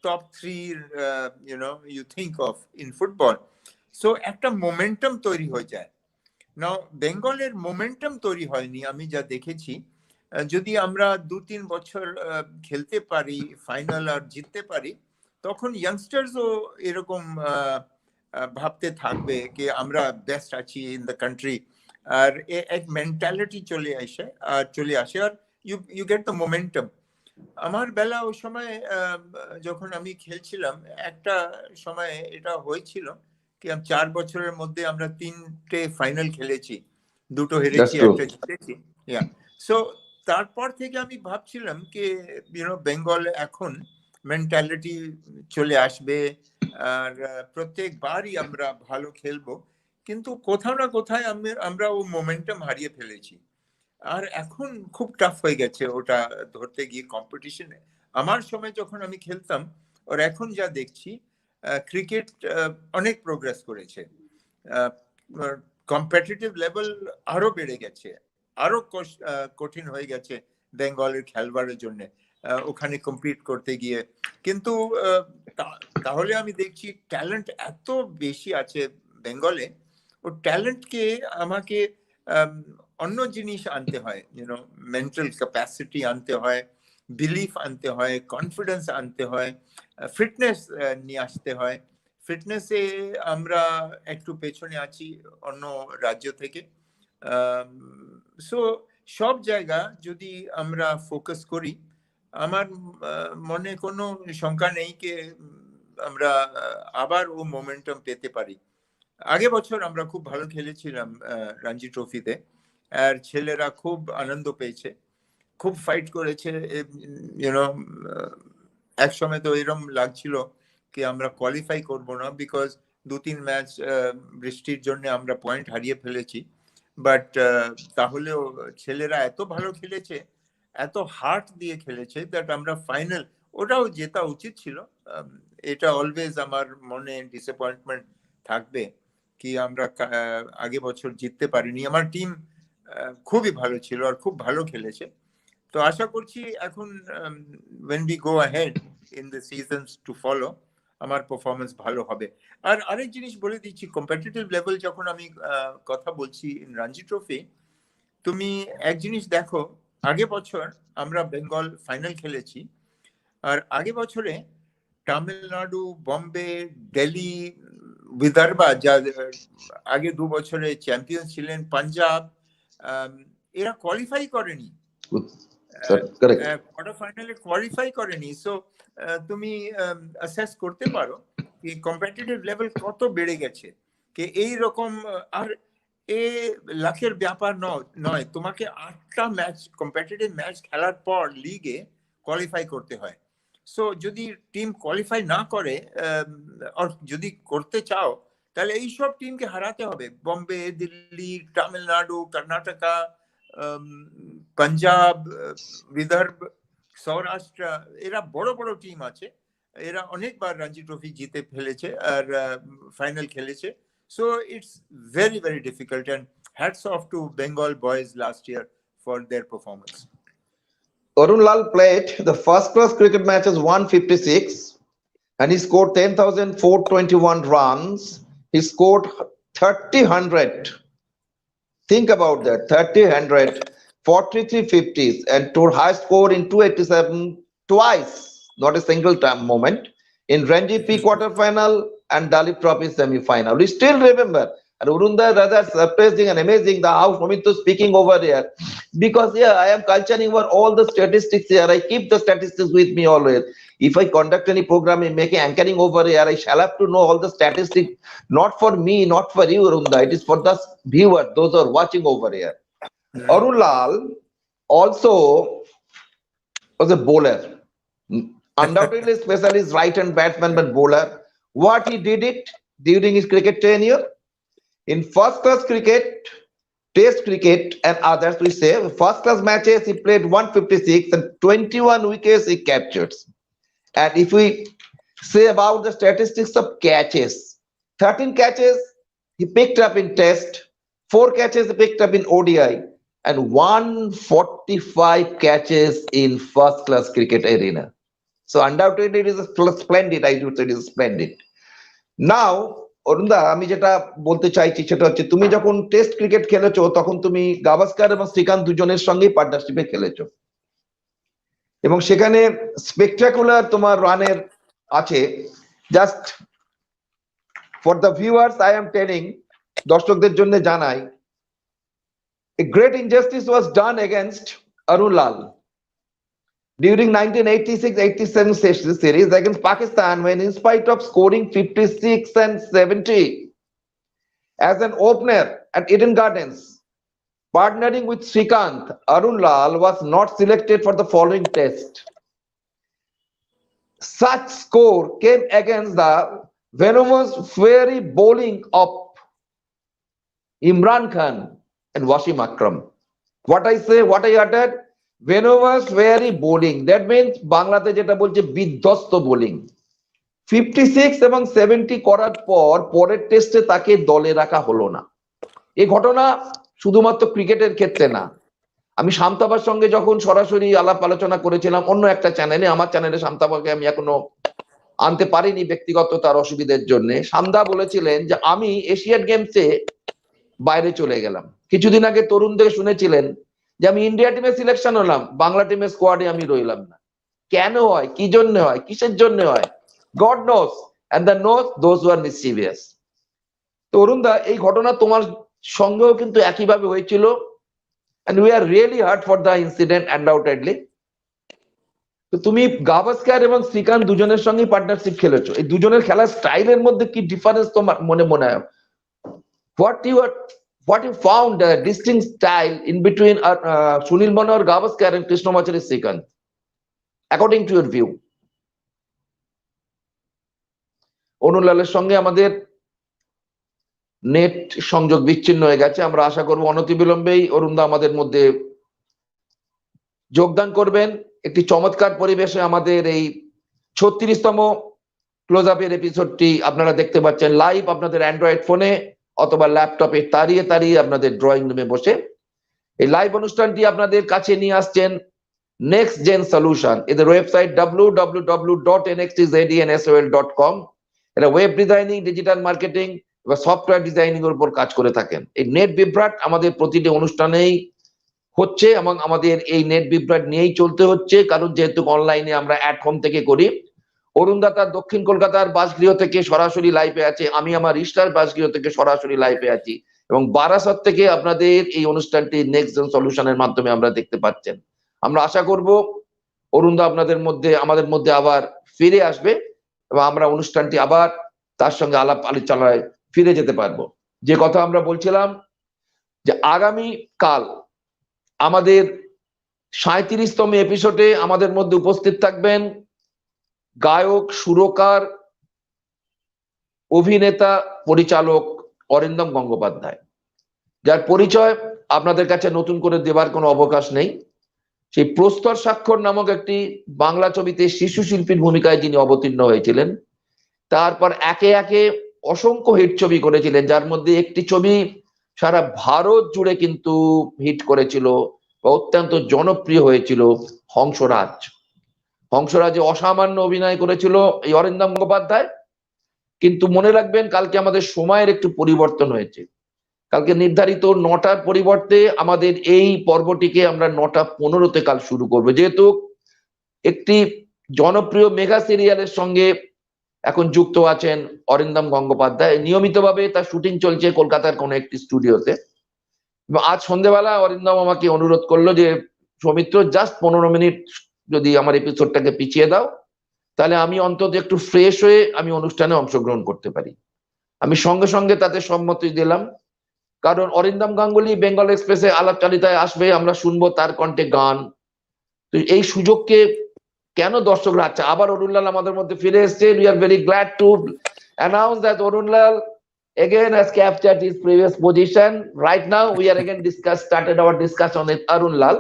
top 3 you think of in football. So একটা মোমেন্টাম তৈরি হয়ে যায়। নাও বেঙ্গলের মোমেন্টাম তৈরি হয়নি আমি যা দেখেছি। যদি আমরা 2-3 বছর খেলতে পারি ফাইনাল আর জিততে পারি, তখন ইয়াংস্টার্সও এরকম ভাবতে থাকবে কি আমরা বেস্ট আছি ইন দ্য কান্ট্রি, আর এক মেন্টালিটি চলে আসে আর ইউ গেট দ্য মোমেন্টাম। আমার বেলা ওই সময় যখন আমি খেলছিলাম, একটা সময় এটা হয়েছিল কি 4 বছরের মধ্যে আমরা 3টে ফাইনাল খেলেছি, 2টো হেরেছি, একটা জিতেছি। সো তারপর থেকে আমি ভাবছিলাম কি বেঙ্গল এখন মেন্টালিটি চলে আসবে আর প্রত্যেকবারই আমরা ভালো খেলবো, কিন্তু কোথাও না কোথায় আমরা ও মোমেন্টাম হারিয়ে ফেলেছি। আর এখন খুব টাফ হয়ে গেছে ওটা ধরতে গিয়ে কম্পিটিশনে। আমার সময় যখন আমি খেলতাম আর এখন যা দেখছি, ক্রিকেট অনেক প্রোগ্রেস করেছে, কম্পিটিটিভ লেভেল আরো বেড়ে গেছে, আরো কঠিন হয়ে গেছে বেঙ্গলের খেলবারের জন্য ওখানে কম্পিট করতে গিয়ে। কিন্তু তাহলে আমি দেখছি ট্যালেন্ট এত বেশি আছে বেঙ্গলে, ও ট্যালেন্টকে আমাকে অন্য জিনিস আনতে হয়, মেন্টাল ক্যাপাসিটি আনতে হয়, বিলিফ আনতে হয়, কনফিডেন্স আনতে হয়, ফিটনেস নিয়ে আসতে হয়। ফিটনেসে আমরা একটু পেছনে আছি অন্য রাজ্য থেকে। সো সব জায়গা যদি আমরা ফোকাস করি, আমার মনে কোনো শঙ্কা নেই যে আমরা আবার ও মোমেন্টাম পেতে পারি। আগে বছর আমরা খুব ভালো খেলেছিলাম রঞ্জি ট্রফিতে, আর ছেলেরা খুব আনন্দ পেয়েছে, খুব ফাইট করেছে। এক সময় তো এরকম লাগছিল কি আমরা কোয়ালিফাই করব না, বিকজ 2-3 ম্যাচ বৃষ্টির জন্য আমরা পয়েন্ট হারিয়ে ফেলেছি। বাট তাহলেও ছেলেরা এত ভালো খেলেছে, এত হার্ট দিয়ে খেলেছে, দ্যাট আমরা ফাইনাল ওটাও জেতা উচিত ছিল। এটা অলওয়েজ আমার মনে ডিসঅ্যাপয়েন্টমেন্ট থাকবে কি আমরা আগে বছর জিততে পারিনি। আমার টিম খুবই ভালো ছিল আর খুব ভালো খেলেছে। তো আশা করছি এখন when we go ahead in the seasons to follow, আমার পারফরমেন্স ভালো হবে। আর আরেক জিনিস বলে দিচ্ছি, কম্পিটিটিভ লেভেল যখন আমি কথা বলছি ইন রঞ্জি ট্রফি, তুমি এক জিনিস দেখো, আগে বছর আমরা বেঙ্গল ফাইনাল খেলেছি, আর আগে বছরে তামিলনাড়ু, বম্বে, দিল্লি, বিদর্ভা যা আগে 2 বছরে চ্যাম্পিয়ন ছিলেন, পাঞ্জাব, এরা কোয়ালিফাই করেনি, কোয়ার্টার ফাইনালে কোয়ালিফাই করেনি। সো তুমি অ্যাসেস করতে পারো কি কম্পিটিটিভ লেভেল কত বেড়ে গেছে, কি এই রকম। আর এ লাখের ব্যাপার নয়, তোমাকে 8টা ম্যাচ, কম্পিটিটিভ ম্যাচ খেলার পর লিগে কোয়ালিফাই করতে হয়। সো যদি টিম কোয়ালিফাই না করে, আর যদি করতে চাও, তাহলে এইসব টিমকে হারাতে হবে। বম্বে, দিল্লি, তামিলনাড়ু, কর্ণাটকা, পাঞ্জাব, বিদর্ভ, সৌরাষ্ট্র, এরা বড় বড় টিম আছে, এরা অনেকবার রঞ্জি ট্রফি জিতে ফেলেছে আর ফাইনাল খেলেছে। So it's very, very difficult, and hats off to Bengal boys last year for their performance. Arun Lal played the first class cricket matches 156 and he scored 10,421 runs. He scored 30,100. Think about that, 30,100, 43 50s, and to high score in 287 twice, not a single time moment, in Ranji P quarter final and Dalip Trophy semi final. We still remember And Urunda is rather surprising and amazing the how Soumitra speaking over here. Because yeah, I am culturing over all the statistics here. I keep the statistics with me always. If I conduct any program in making anchoring over here, I shall have to know all the statistics, not for me, not for you, Urunda. It is for the viewers, those who are watching over here. Arun Lal also was a bowler. Undoubtedly specialist right hand batsman but bowler. What he did it during his cricket tenure? In first class cricket, test cricket and others, we say first class matches he played 156 and 21 wickets he captured. And if we say about the statistics of catches, 13 catches he picked up in test, 4 catches he picked up in ODI, and 145 catches in first class cricket arena. So undoubtedly it is a splendid, I would say it is splendid. Now, অরুণদা আমি যেটা বলতে চাইছি সেটা হচ্ছে তুমি যখন test cricket খেলেছো তখন তুমি গাভাস্কার এবং শ্রীকান্ত দুজনের সঙ্গেই পার্টনারশিপে খেলেছো এবং সেখানে স্পেকটাকুলার তোমার রানের আছে just for the viewers I am telling দর্শকদের জন্য জানাই a great injustice was done against Arun Lal during 1986-87 series against Pakistan when in spite of scoring 56 and 70 as an opener at Eden Gardens, partnering with Srikanth, Arun Lal was not selected for the following test. Such score came against the venomous fiery bowling of Imran Khan and Wasim Akram. What I say, what I uttered, venomous fiery bowling. That means বাংলাতে যেটা বলছে বিধ্বস্ত bowling 56 এবং 70 করার পর পরের টেস্টে তাকে দলে রাখা হলো না। এই ঘটনা শুধুমাত্র ক্রিকেটের ক্ষেত্রে না, আমি শান্তাবার সঙ্গে যখন সরাসরি আলাপ আলোচনা করেছিলাম অন্য একটা চ্যানেলে, আমার চ্যানেলে শান্তাবাকে আমি এখনো আনতে পারিনি ব্যক্তিগত তার অসুবিধার জন্য, শান্দা বলেছিলেন যে আমি এশিয়ান গেমসে বাইরে চলে গেলাম। কিছুদিন আগে তরুণ থেকে শুনেছিলেন যে আমি ইন্ডিয়া টিমে সিলেকশন হলাম, বাংলা টিমের স্কোয়াডে আমি রইলাম না। কেন হয়, কি জন্য হয়, কিসের জন্য হয়, God knows and the knows those who are mischievous. Tarun da, এই ঘটনা তোমার সঙ্গেও কিন্তু একইভাবে হয়েছিল and we are really hurt for the incident undoubtedly. তো তুমি গাভাস্কার এবং শ্রীকান্ত দুজনের সঙ্গে পার্টনারশিপ খেলেছো, এই দুজনের খেলার স্টাইলের মধ্যে কি ডিফারেন্স তোমার মনে মনে হয়? What you found a distinct style in between Sunil Manohar Gavaskar and Krishnamacharya Srikanth, according to your view? অরুণ লালের সঙ্গে আমাদের নেট সংযোগ বিচ্ছিন্ন হয়ে গেছে, আমরা আশা করব অনতিবিলম্বেই অরুণদা আমাদের মধ্যে যোগদান করবেন। একটি চমৎকার পরিবেশে আমাদের এই 36তম ক্লোজ আপের এপিসোডটি আপনারা দেখতে পাচ্ছেন লাইভ আপনাদের অ্যান্ড্রয়েড ফোনে অথবা ল্যাপটপে দাঁড়িয়ে দাঁড়িয়ে আপনাদের ড্রয়িং রুমে বসে। এই লাইভ অনুষ্ঠানটি আপনাদের কাছে নিয়ে আসছেন নেক্সট জেন সলিউশন, এদের ওয়েবসাইট www.nxtzensol.com। এরা ওয়েব ডিজাইনিং, ডিজিটাল মার্কেটিং বা সফটওয়্যার ডিজাইনিং এর উপর কাজ করে থাকেন। এই নেট বিভ্রাট আমাদের প্রতিটি অনুষ্ঠানেই হচ্ছে এবং আমাদের এই নেট বিভ্রাট নিয়েই চলতে হচ্ছে, কারণ যেহেতু অনলাইনে আমরা অ্যাট হোম থেকে করি। অরুণদা তার দক্ষিণ কলকাতার বাসগৃহ থেকে সরাসরি লাইভে আছে, আমি আমার ইস্টার বাসগৃহ থেকে সরাসরি লাইভে আছি এবং বারাসত থেকে আপনাদের এই অনুষ্ঠানটি নেক্সট জেন সলিউশনের মাধ্যমে আমরা দেখতে পাচ্ছেন। আমরা আশা করব অরুণদা আপনাদের মধ্যে আমাদের মধ্যে আবার ফিরে আসবে এবং আমরা অনুষ্ঠানটি আবার তার সঙ্গে আলাপ আলোচনায় ফিরে যেতে পারবো। যে কথা আমরা বলছিলাম যে আগামী কাল আমাদের 37তম এপিসোডে আমাদের মধ্যে উপস্থিত থাকবেন গায়ক, সুরকার, অভিনেতা, পরিচালক অরিন্দম গঙ্গোপাধ্যায়, যার পরিচয় আপনাদের কাছে নতুন করে দেবার কোনো অবকাশ নেই। সেই প্রস্তর স্বাক্ষর নামক একটি বাংলা ছবিতে শিশু শিল্পীর ভূমিকায় যিনি অবতীর্ণ হয়েছিলেন, তারপর একে একে অসংখ্য হিট ছবি করেছিলেন, যার মধ্যে একটি ছবি সারা ভারত জুড়ে কিন্তু হিট করেছিল বা অত্যন্ত জনপ্রিয় হয়েছিল, হংসরাজ। হংসরাজে অসামান্য অভিনয় করেছিল এই অরিন্দম গঙ্গোপাধ্যায়। কিন্তু মনে রাখবেন, কালকে আমাদের সময়ের একটু পরিবর্তন হয়েছে। কালকে নির্ধারিত 9টার পরিবর্তে আমাদের এই পর্বটিকে আমরা 9:15-তে কাল শুরু করবো, যেহেতু একটি জনপ্রিয় মেগা সিরিয়ালের সঙ্গে এখন যুক্ত আছেন অরিন্দম গঙ্গোপাধ্যায়, নিয়মিতভাবে তার শুটিং চলছে কলকাতার কোন একটি স্টুডিওতে। আজ সন্ধ্যেবেলা অরিন্দম আমাকে অনুরোধ করলো যে সৌমিত্র, জাস্ট 15 মিনিট যদি আমার এপিসোডটাকে পিছিয়ে দাও, তাহলে আমি অন্তত একটু ফ্রেশ হয়ে আমি অনুষ্ঠানে অংশগ্রহণ করতে পারি। আমি সঙ্গে সঙ্গে তাতে সম্মতি দিলাম, কারণ অরিন্দম গাঙ্গুলি বেঙ্গল এক্সপ্রেসে আলাপচারিতায় আসবে, আমরা শুনবো তার কণ্ঠে গান। তো এই সুযোগকে কেন দর্শকরা, আচ্ছা আবার অরুণ লাল আমাদের মধ্যে ফিরে এসছে। We are very glad to announce that Arun Lal again has captured his previous position. Right now we are again started our discussion with Arun Lal.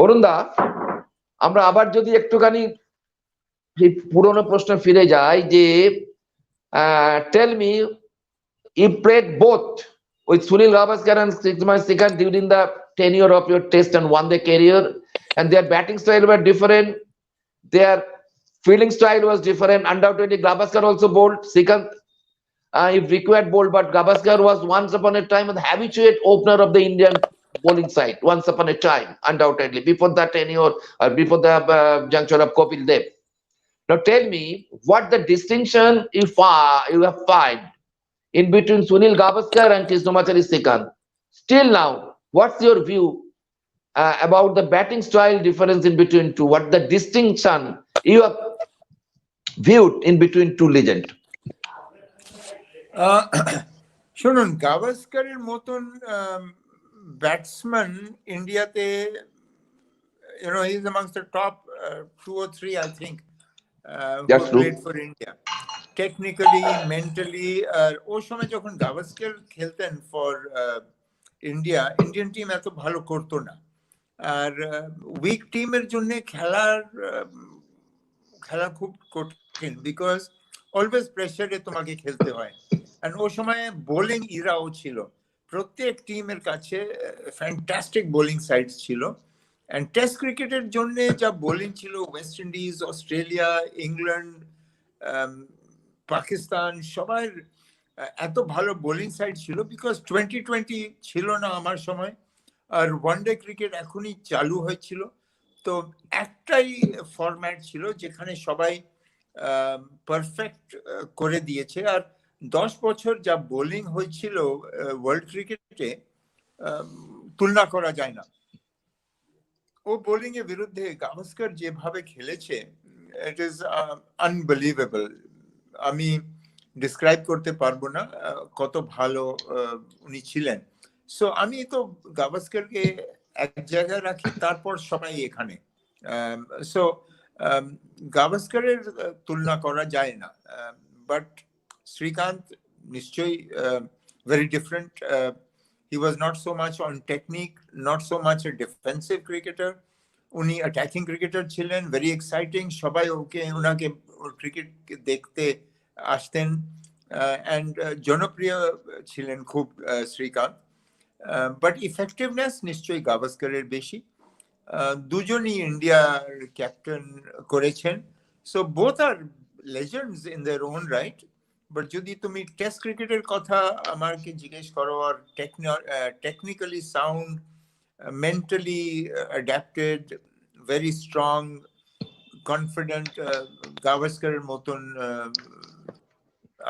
অরুণ দা, আমরা আবার যদি একটুখানি সেই পুরোনো প্রশ্ন ফিরে যাই যে tell me, you played both with Sunil Gavaskar and Sigma Sikand during the tenure of your test and one-day career, and their batting style were different, their fielding style was different. Undoubtedly Gavaskar also bowled, Sikand if required bowled, but Gavaskar was once upon a time the habituate opener of the Indian bowling side, once upon a time, undoubtedly, before the tenure or before the juncture of Kapil Dev. Now tell me what the distinction you have found in between Sunil Gavaskar and Krishnamacharya Sikand. Still now, what's your view about the batting style difference in between two? What the distinction you have viewed in between two legends? শুনুন, গাভাস্কারের মতন batsman ইন্ডিয়াতে, he is amongst the top 2 or 3, I think, who played for India. Technically, mentally, ওই সময় যখন গাভাস্কার খেলতেন for India, Indian team এত ভালো করতো না। আর উইক টিমের জন্য খেলা খুব কঠিন, বিকজ অলওয়েজ প্রেসারে তোমাকে খেলতে হয়। আর ওই সময় বোলিং ইরাও ছিল, প্রত্যেক টিমের কাছে ফ্যান্টাস্টিক বোলিং সাইডস ছিল। অ্যান্ড টেস্ট ক্রিকেটের জন্য যা বোলিং ছিল, West Indies, Australia, England, Pakistan, সবার এত ভালো বোলিং সাইড ছিল, বিকজ 2020 ছিল না আমার সময়, আর ওয়ানডে ক্রিকেট এখনই চালু হয়েছিল। তো একটাই ফরম্যাট ছিল যেখানে সবাই পারফেক্ট করে দিয়েছে। আর 10 বছর যা বোলিং হয়েছিল ওয়ার্ল্ড ক্রিকেটে, তুলনা করা যায় না। ও বোলিং এর বিরুদ্ধে গাভাস্কার যেভাবে খেলেছে, ইট ইজ আনবিলিভেবল। আমি ডিসক্রাইব করতে পারবো না কত ভালো উনি ছিলেন। সো আমি তো গাভাস্কারকে এক জায়গায় রাখি, তারপর সবাই এখানে। সো গাভাস্কারের তুলনা করা যায় না, বাট শ্রীকান্ত নিশ্চয়ই very different. He was not so much on technique, not so much a defensive cricketer. উনি অ্যাটাকিং ক্রিকেটার ছিলেন, ভেরি এক্সাইটিং। সবাই ওনাকে ক্রিকেট দেখতে আসতেন, অ্যান্ড জনপ্রিয় ছিলেন খুব শ্রীকান্ত। বাট ইফেক্টিভনেস নিশ্চয়ই গাভাস্কারের বেশি। দুজনই ইন্ডিয়ার ক্যাপ্টেন করেছেন। So both are legends in their own right. But যদি তুমি টেস্ট ক্রিকেটের কথা আমাকে জিজ্ঞেস করো, আর technically sound, mentally adapted, very strong, confident, গাভাস্কারের মতন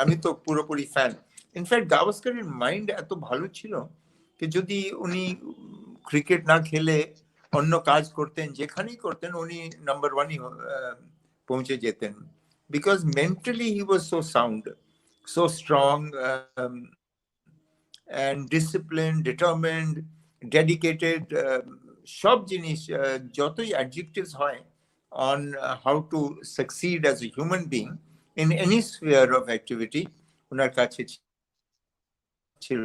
আমি তো পুরোপুরি ফ্যান। ইনফ্যাক্ট গাভাস্কারের মাইন্ড এত ভালো ছিল যে যদি উনি ক্রিকেট না খেলে অন্য কাজ করতেন, যেখানেই করতেন, উনি নাম্বার 1-ই পৌঁছে যেতেন। Because mentally he was so sound, so strong, and disciplined, determined, dedicated, সব জিনিস যতই adjectives হয় on how to succeed as a human being in any sphere of activity, ওনার কাছে ছিল।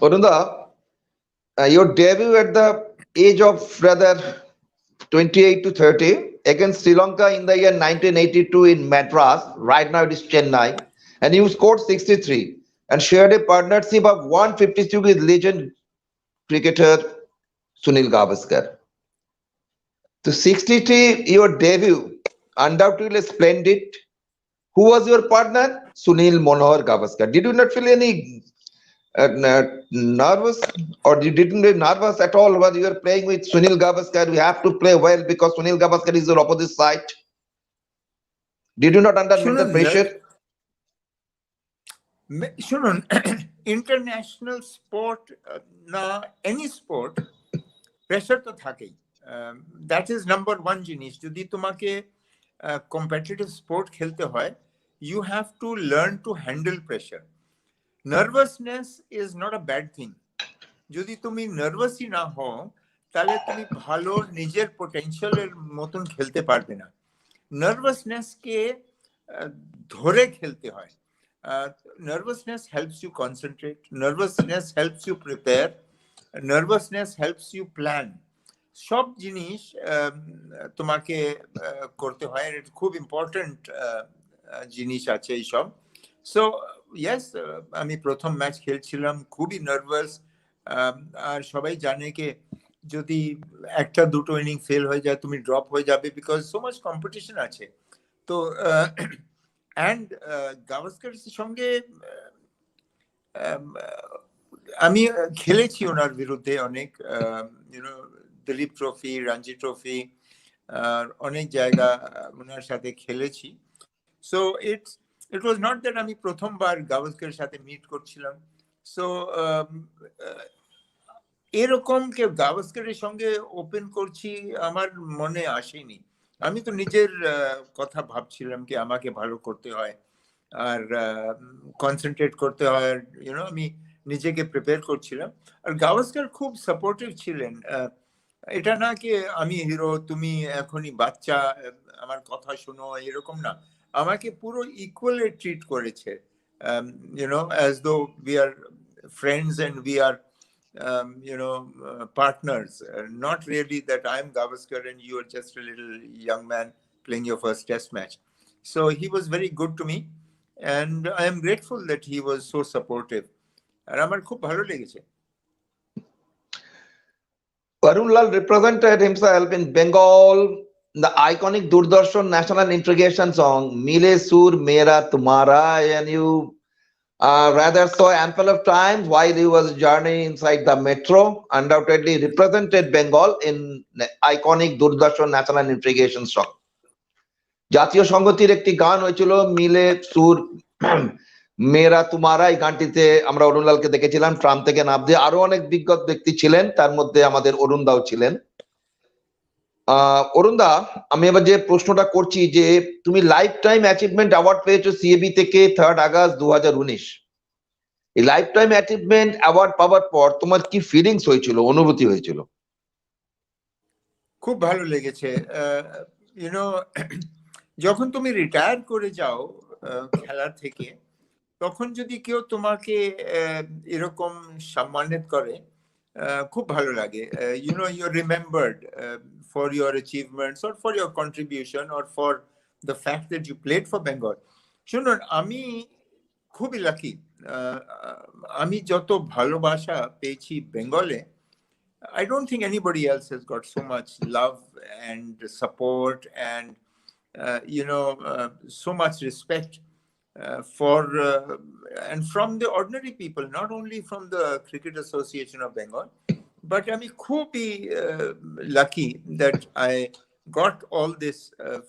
Arunda, your debut at the age of rather 28 to 30 against Sri Lanka in the year 1982 in Madras, right now it is Chennai, and you scored 63 and shared a partnership of 152 with legend cricketer Sunil Gavaskar. So 63, your debut, undoubtedly splendid. Who was your partner? Sunil Manohar Gavaskar. Did you not feel any nervous, or you didn't get nervous at all when you were playing with Sunil Gavaskar? You have to play well because Sunil Gavaskar is your opposite side. Did you not under mental শুনুন pressure? শুনুন international sport না any sport pressure তো থাকেই। That is number one জিনিস। যদি তোমাকে competitive sport খেলতে হয়, you have to learn to handle pressure. Nervousness is not a bad thing. যদি তুমি নার্ভাসই না হও, তাহলে তুমি ভালো নিজের পোটেনশিয়ালের মতন খেলতে পারবে না। নার্ভাসনেসকে ধরে খেলতে হয়। Nervousness helps you concentrate, nervousness helps you prepare, nervousness helps you plan. সব জিনিস তোমাকে করতে হয়, এটা খুব ইম্পর্টেন্ট জিনিস আছে এইসব। সো ইয়েস, আমি প্রথম ম্যাচ খেলছিলাম, খুবই নার্ভাস। আর সবাই জানে কি যদি একটা দুটো ইনিং ফেল হয়ে যায় তুমি ড্রপ হয়ে যাবে, বিকজ সো মাচ কম্পিটিশন আছে। তো অ্যান্ড গাভাস্কারের সঙ্গে আমি খেলেছি ওনার বিরুদ্ধে অনেক, you know Dilip trophy, Ranji trophy, অনেক জায়গা ওনার সাথে খেলেছি। So it was not that আমি প্রথমবার গাভাস্কারের সাথে মিট করছিলাম। সো এরকম কেউ গাভাস্কারের সঙ্গে ওপেন করছি আমার মনে আসেনি। আমি তো নিজের কথা ভাবছিলাম কি আমাকে ভালো করতে হয় আর কনসেন্ট্রেট করতে হয়, ইউনো আমি নিজেকে প্রিপেয়ার করছিলাম। আর গাভাস্কার খুব সাপোর্টিভ ছিলেন। এটা না কি আমি হিরো, তুমি এখনই বাচ্চা, আমার কথা শোনো, এরকম না। আমাকে পুরো ইকুয়ালি ট্রিট করেছে, you know as though we are friends and we are partners, not really that I'm Gavaskar and you are just a little young man playing your first test match. So he was very good to me and I am grateful that he was so supportive. আর আমার খুব ভালো লেগেছে। Arun Lal represented himself in Bengal, the iconic Doordarshan national integration song Mile Sur Mera Tumhara, and you rather saw ample of times while he was journeying inside the metro, undoubtedly represented Bengal in the iconic Doordarshan national integration song. জাতীয় সংগীতের একটি গান হয়েছিল মিলে সুর মেরা তুমারা, এই গানটিতে আমরা অরুণ লালকে দেখেছিলাম ট্রাম থেকে নাম দিয়ে। আরো অনেক বিজ্ঞ ব্যক্তি ছিলেন, তার মধ্যে আমাদের অরুণ দাও ছিলেন। অরুণ দা, আমি এবার যে প্রশ্নটা করছি যে তুমি লাইফ টাইম অ্যাচিভমেন্ট অ্যাওয়ার্ড পেয়েছো সিএবি থেকে 3 আগস্ট 2019। এই লাইফ টাইম অ্যাচিভমেন্ট অ্যাওয়ার্ড পাওয়ার পর তোমার কি ফিলিংস হয়েছিল, অনুভূতি হয়েছিল? খুব ভালো লেগেছে। ইউনো যখন তুমি রিটায়ার করে যাও খেলা থেকে, তখন যদি কেউ তোমাকে এরকম সম্মানিত করে, খুব ভালো লাগে। You know you are remembered for your achievements or for your contribution or for the fact that you played for Bengal. শুনুন, আমি খুবই লাকি। আমি যত ভালোবাসা পেয়েছি বেঙ্গলে, I don't think anybody else has got so much love and support and so much respect for and from the ordinary people, not only from the Cricket Association of Bengal, but I'm খুবই lucky that I got all this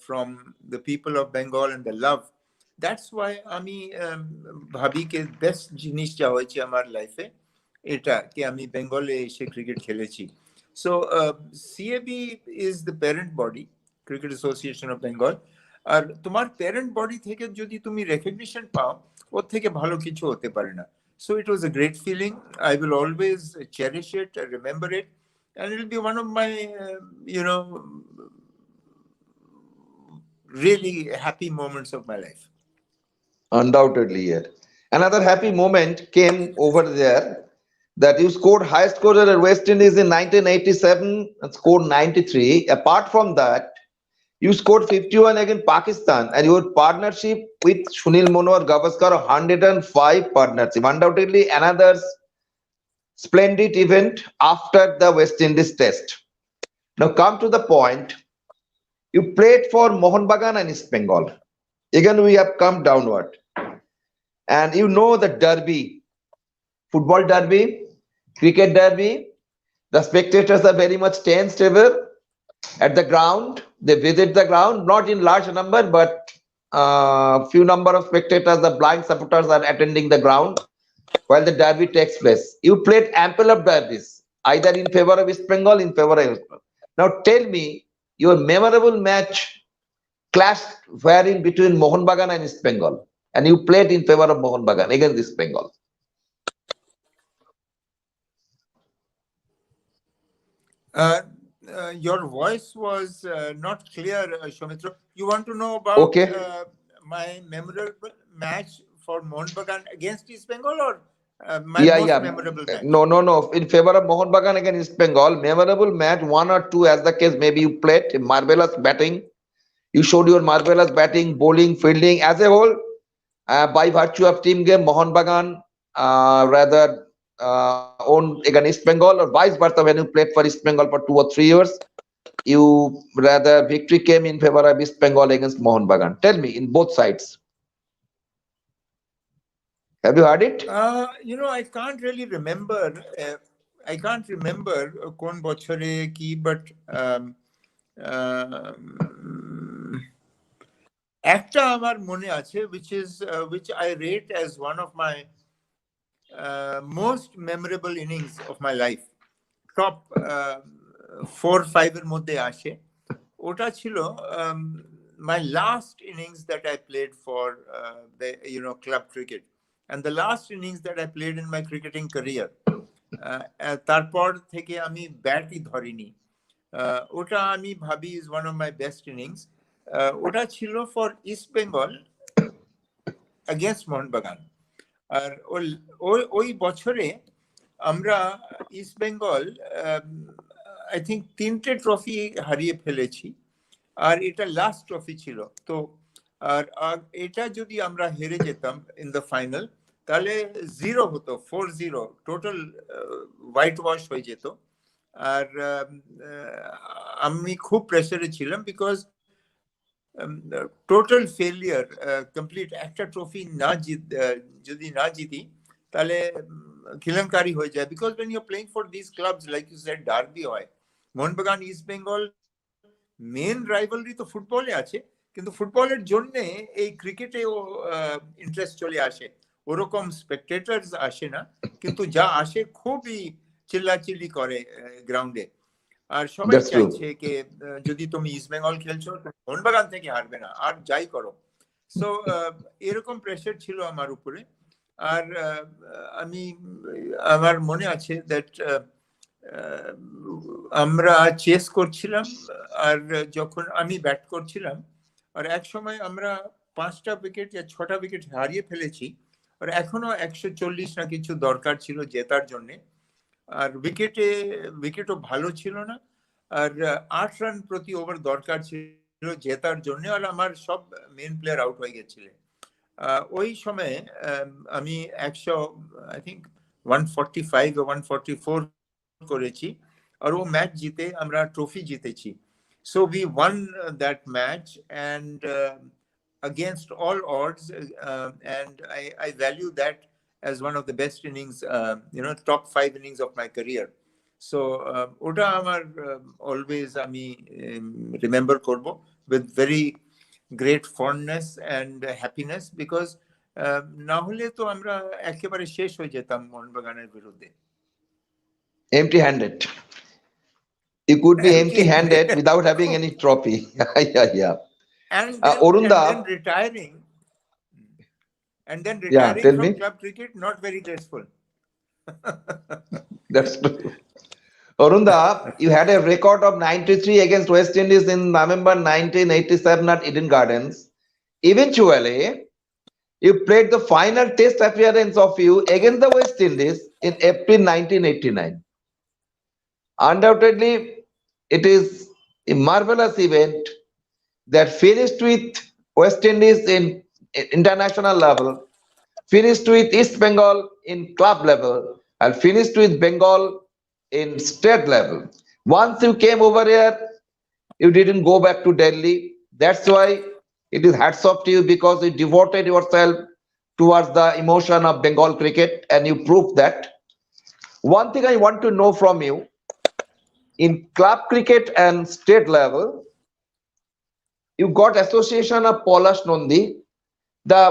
from the people of Bengal and the love. That's why আমি ভাবি কে best জিনিস যা হয়েছে আমার লাইফে এটা কি আমি বেঙ্গলে এসে ক্রিকেট খেলেছি। So CAB is the parent body, Cricket Association of Bengal. আর তোমার প্যারেন্ট বডি থেকে যদি তুমি রেকগনিশন পাও, ওর থেকে ভালো কিছু হতে পারে না। So it was a great feeling. I will always cherish it, remember it, and it will be one of my really happy moments of my life. Undoubtedly, yeah. Another happy moment came over there that you scored highest scorer at West Indies in 1987 and scored 93. Apart from that, you scored 51 against Pakistan, and your partnership with Sunil Manohar Gavaskar 105 partnership. Undoubtedly, another splendid event after the West Indies test. Now come to the point. You played for Mohun Bagan and East Bengal. Again, we have come downward. And you know the derby, football derby, cricket derby, the spectators are very much tensed ever at the ground. They visit the ground, not in large number, but few number of spectators, the blind supporters are attending the ground while the derby takes place. You played ample of derbies, either in favor of East Bengal, in favor of West Bengal. Now tell me your memorable match clash wherein between Mohun Bagan and East Bengal, and you played in favor of Mohun Bagan against East Bengal. Uh, your voice was not clear, Shomitra. You want to know about Okay. my memorable match for Mohun Bagan against East Bengal, or my Yeah, most yeah. memorable match? No, no, no. In favor of Mohun Bagan against East Bengal, memorable match, one or two as the case maybe you played, marvelous batting. You showed your marvelous batting, bowling, fielding as a whole. By virtue of team game, Mohun Bagan rather owned against East Bengal, or vice versa. When you played for East Bengal for 2 or 3 years, you rather victory came in favor of East Bengal against Mohun Bagan. Tell me, in both sides, have you heard it? I can't really remember. I can't remember কোন বছরে কি, but একটা আমার মনে আছে, which I rate as one of my most memorable innings of my life. Top 4-5 এর মধ্যে আসে। ওটা ছিল my last innings that I played for the club cricket, and the last innings that I played in my cricketing career. তারপর থেকে আমি ব্যাটই ধরিনি। ওটা আমি ভাবি is one of my best innings. ওটা ছিল for East Bengal against Mohun Bagan. আর ওই বছরে আমরা ইস্ট বেঙ্গল আই থিঙ্ক 3টে ট্রফি হারিয়ে ফেলেছি, আর এটা লাস্ট ট্রফি ছিল। তো আর এটা যদি আমরা হেরে যেতাম ইন দ্য ফাইনাল, তাহলে 0 হতো, 4-0 টোটাল হোয়াইট ওয়াশ হয়ে যেত। আর আমি খুব প্রেসারে ছিলাম, বিকজ টোটাল ফেলিয়ার, কমপ্লিট একটা ট্রফি যদি না জিতি তাহলে খিলাঙ্কারি হয়ে যায়। Because when you're playing for these clubs, like you said, derby হয়, Mohun Bagan East Bengal main rivalry তো ফুটবলে আছে, কিন্তু ফুটবলের জন্য এই ক্রিকেটেও ইন্টারেস্ট চলে আসে। ওরকম স্পেকটেটার্স আসে না, কিন্তু যা আসে খুবই চিল্লাচিল্লি করে গ্রাউন্ডে। আর সবাই চাইছে যে যদি তুমি ইস্ট বেঙ্গল খেলছো, মোহনবাগান থেকে হারবে না, আর যাই করো। সো এরকম প্রেসার ছিল আমার উপরে। আর আমার মনে আছে দ্যাট আমরা চেস করছিলাম, আর যখন আমি ব্যাট করছিলাম, আর এক সময় আমরা 5টা উইকেট या 6টা উইকেট হারিয়ে ফেলেছি, আর এখনো 140 না কিছু দরকার ছিল জেতার জন্য। আর উইকেটও ভালো ছিল না, আর 8 রান প্রতি ওভার দরকার ছিল জেতার জন্য, আর আমার সব মেন প্লেয়ার আউট হয়ে গেছিলেন। ওই সময়ে আমি 100 আই থিঙ্ক 145 or 144 করেছি, আর ও ম্যাচ জিতে আমরা ট্রফি জিতেছি। So we want that match, and against all odds, and I value that as one of the best innings, top 5 innings of my career. So ওটা আমার always আমি remember করব with very great fondness and happiness, because না হলে তো আমরা একেবারে শেষ হয়ে যেতাম মোহনবাগানের বিরুদ্ধে। Empty handed. You could be empty handed without having any trophy. Yeah. And then retiring from club cricket, not very graceful. That's true. Arunda, you had a record of 93 against West Indies in November 1987 at Eden Gardens. Eventually, you played the final test appearance of you against the West Indies in April 1989. Undoubtedly, it is a marvelous event that finished with West Indies in international level, finished with East Bengal in club level, and finished with Bengal in state level. Once you came over here, you didn't go back to Delhi. That's why it is hats off to you, because you devoted yourself towards the emotion of Bengal cricket, and you proved that. One thing I want to know from you, in club cricket and state level, you got association of Polash Nandi. The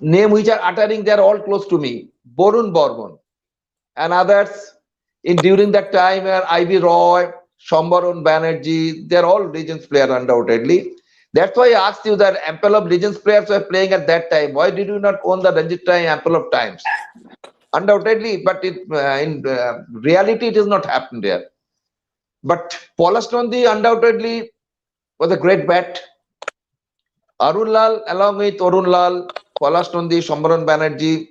name which are uttering, they are all close to me. Borun Bormon and others in during that time where Ivy Roy, Shambaran Banerjee, they're all Legends player undoubtedly. That's why I asked you that ample of Legends players were playing at that time. Why did you not own the Ranji time ample of times? Undoubtedly, but in reality, it has not happened there. But Polash Nandi undoubtedly was a great bat. Arun Lal, along with Arun Lal, Polash Nandi, Shambaran Banerjee.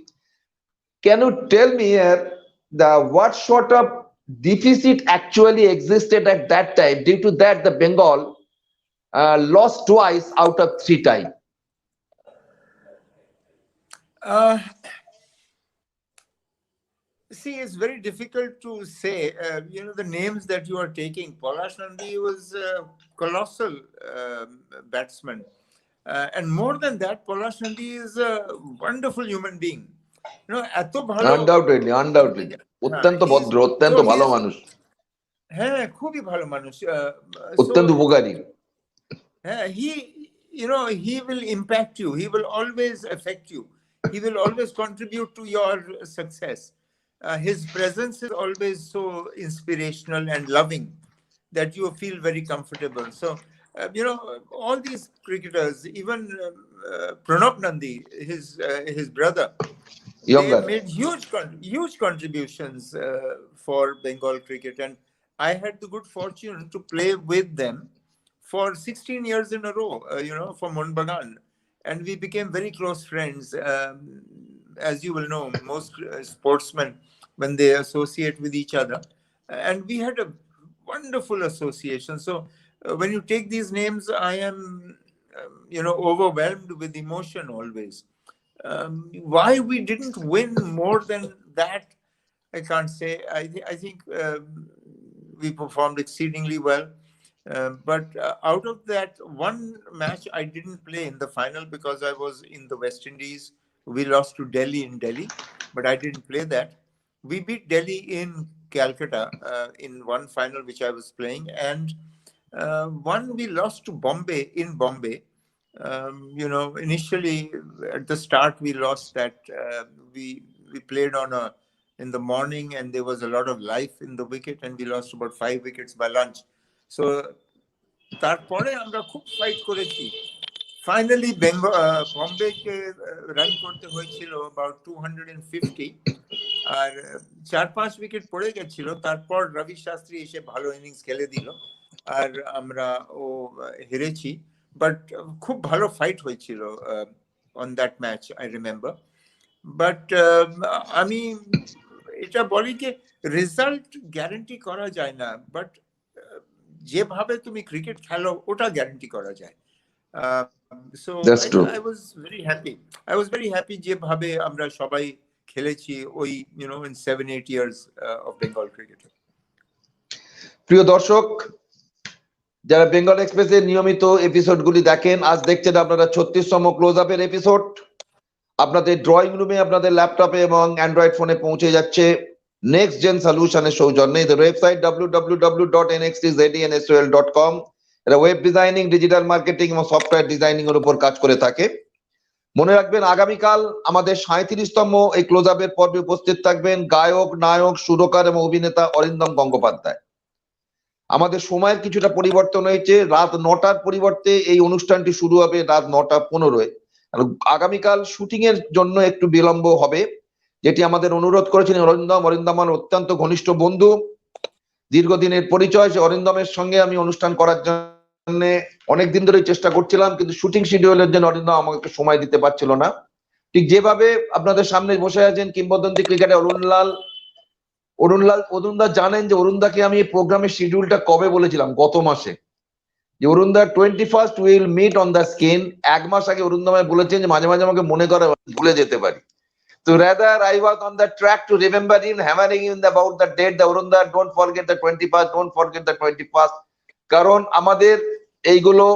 Can you tell me here the what sort of deficit actually existed at that time? Due to that, the Bengal lost twice out of 3 times. Uh, See, it's very difficult to say. The names that you are taking. Polash Nandi was a colossal batsman. And more than that, Polash Nandi is a wonderful human being. এত ভালো Undoubtedly. অত্যন্ত ভদ্র, অত্যন্ত ভালো মানুষ। হ্যাঁ, খুবই ভালো মানুষ। অত্যন্ত উপকারী। He will impact you. He will always affect you. He will always contribute to your success. His presence is always so inspirational and loving that you feel very comfortable. So, all these cricketers, even Pranab Nandi, his brother, Younger. they made huge contributions for Bengal cricket, and I had the good fortune to play with them for 16 years in a row, for Monbagan, and we became very close friends. As you will know, most sportsmen, when they associate with each other, and we had a wonderful association. So when you take these names, I am overwhelmed with emotion always. Why we didn't win more than that, I can't say. I think we performed exceedingly well. But out of that one match, I didn't play in the final because I was in the West Indies. We lost to Delhi in Delhi, but I didn't play that. We beat Delhi in Calcutta in one final which I was playing, and one we lost to Bombay in Bombay. Initially at the start we lost that. We played in the morning, and there was a lot of life in the wicket, and we lost about 5 wickets by lunch. So তারপরে আমরা খুব fight করেছি। Finally বম্বেকে run করতে হয়েছিল about 250, R 4-5 wicket পড়ে গেছিল। তারপর রবি শাস্ত্রী এসে ভালো ইনিংস খেলে দিল, আর আমরা হেরেছি। বাট খুব ভালো ফাইট হয়েছিল on that match, I remember. But আমি এটা বলি যে রেজাল্ট গ্যারান্টি করা যায় না, বাট যেভাবে তুমি ক্রিকেট খেলো ওটা গ্যারান্টি করা যায়। So I was very happy যেভাবে আমরা সবাই খেলেছি ওই in 7-8 years of Bengal cricket. প্রিয় দর্শক, যারা বেঙ্গল এক্সপ্রেসের নিয়মিত এপিসোডগুলি দেখেন, আজ দেখছেন আপনারা 36তম ক্লোজ আপের এপিসোড। আপনাদের ড্রয়িং রুমে, আপনাদের ল্যাপটপে এবং অ্যান্ড্রয়েড ফোনে পৌঁছে যাচ্ছে নেক্সট জেন সলিউশনের সৌজন্যে। এদের ওয়েবসাইট www.nxtzensol.com। এরা ওয়েব ডিজাইনিং, ডিজিটাল মার্কেটিং এবং সফটওয়্যার ডিজাইনিং এর উপর কাজ করে থাকে। মনে রাখবেন, আগামীকাল আমাদের 37তম এই ক্লোজ আপের পর্বে উপস্থিত থাকবেন গায়ক, নায়ক, সুরকার এবং অভিনেতা অরিন্দম গঙ্গোপাধ্যায়। আমাদের সময়ের কিছুটা পরিবর্তন হয়েছে, রাত 9টার পরিবর্তে এই অনুষ্ঠানটি শুরু হবে রাত 9:15। আগামীকাল শুটিং এর জন্য একটু বিলম্ব হবে, যেটি আমাদের অনুরোধ করেছিলেন অরিন্দম। অরিন্দম আমার অত্যন্ত ঘনিষ্ঠ বন্ধু, দীর্ঘদিনের পরিচয়। সে অরিন্দমের সঙ্গে আমি অনুষ্ঠান করার জন্য অনেকদিন ধরে চেষ্টা করছিলাম, কিন্তু শুটিং শিডিউলের জন্য অরিন্দম আমাকে সময় দিতে পারছিল না। ঠিক যেভাবে আপনাদের সামনে বসে আছেন কিংবদন্তি ক্রিকেটার অরুণদা জানেন যে অরুণদাকে আমি এই প্রোগ্রামের শিডিউলটা কবে বলেছিলাম? গত মাসে, যে অরুণদা 21st will meet on the screen. 1 মাস আগে অরুণদা আমায় বলেছেন যে মাঝে মাঝে আমাকে মনে করে ভুলে যেতে পারি। So rather I was on the track to remember him, hammering him about the date. The Arunda, don't forget the 21st, don't forget the 21st. কারণ আমাদের এইগুলো,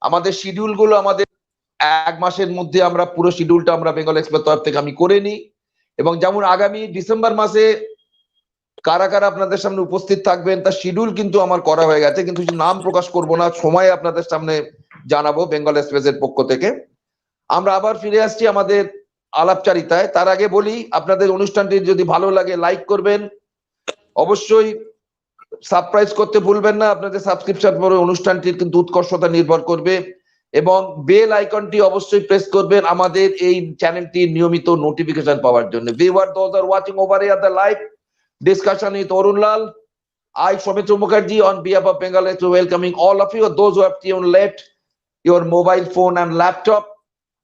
আমাদের শিডিউল গুলো আমাদের 1 মাসের মধ্যে আমরা পুরো শিডিউলটা আমরা বেঙ্গল এক্সপ্রেস তরফ থেকে আমি করে নিই। এবং যেমন আগামী ডিসেম্বর মাসে কারা কারা আপনাদের সামনে উপস্থিত থাকবেন তার শিডিউল কিন্তু আমার করা হয়ে গেছে, কিন্তু নাম প্রকাশ করব না, সময় আপনাদের সামনে জানাবো বেঙ্গল এক্সপ্রেসের পক্ষ থেকে। আমরা আবার ফিরে আসছি আমাদের আলাপচারিতায়। তার আগে বলি, আপনাদের অনুষ্ঠানটি যদি ভালো লাগে লাইক করবেন, অবশ্যই সাবস্ক্রাইব করতে ভুলবেন না। আপনাদের সাবস্ক্রিপশন পরে অনুষ্ঠানটির কিন্তু উৎকর্ষতা নির্ভর করবে, এবং বেল আইকনটি অবশ্যই প্রেস করবেন আমাদের এই চ্যানেলটির নিয়মিত নোটিফিকেশন পাওয়ার জন্য। Viewer, those are watching over here the live discussion with Arun Lal, I, Soumitra Mukherjee, on behalf of Bengal Xpress, welcoming all of you, those who have tuned late, your mobile phone and laptop,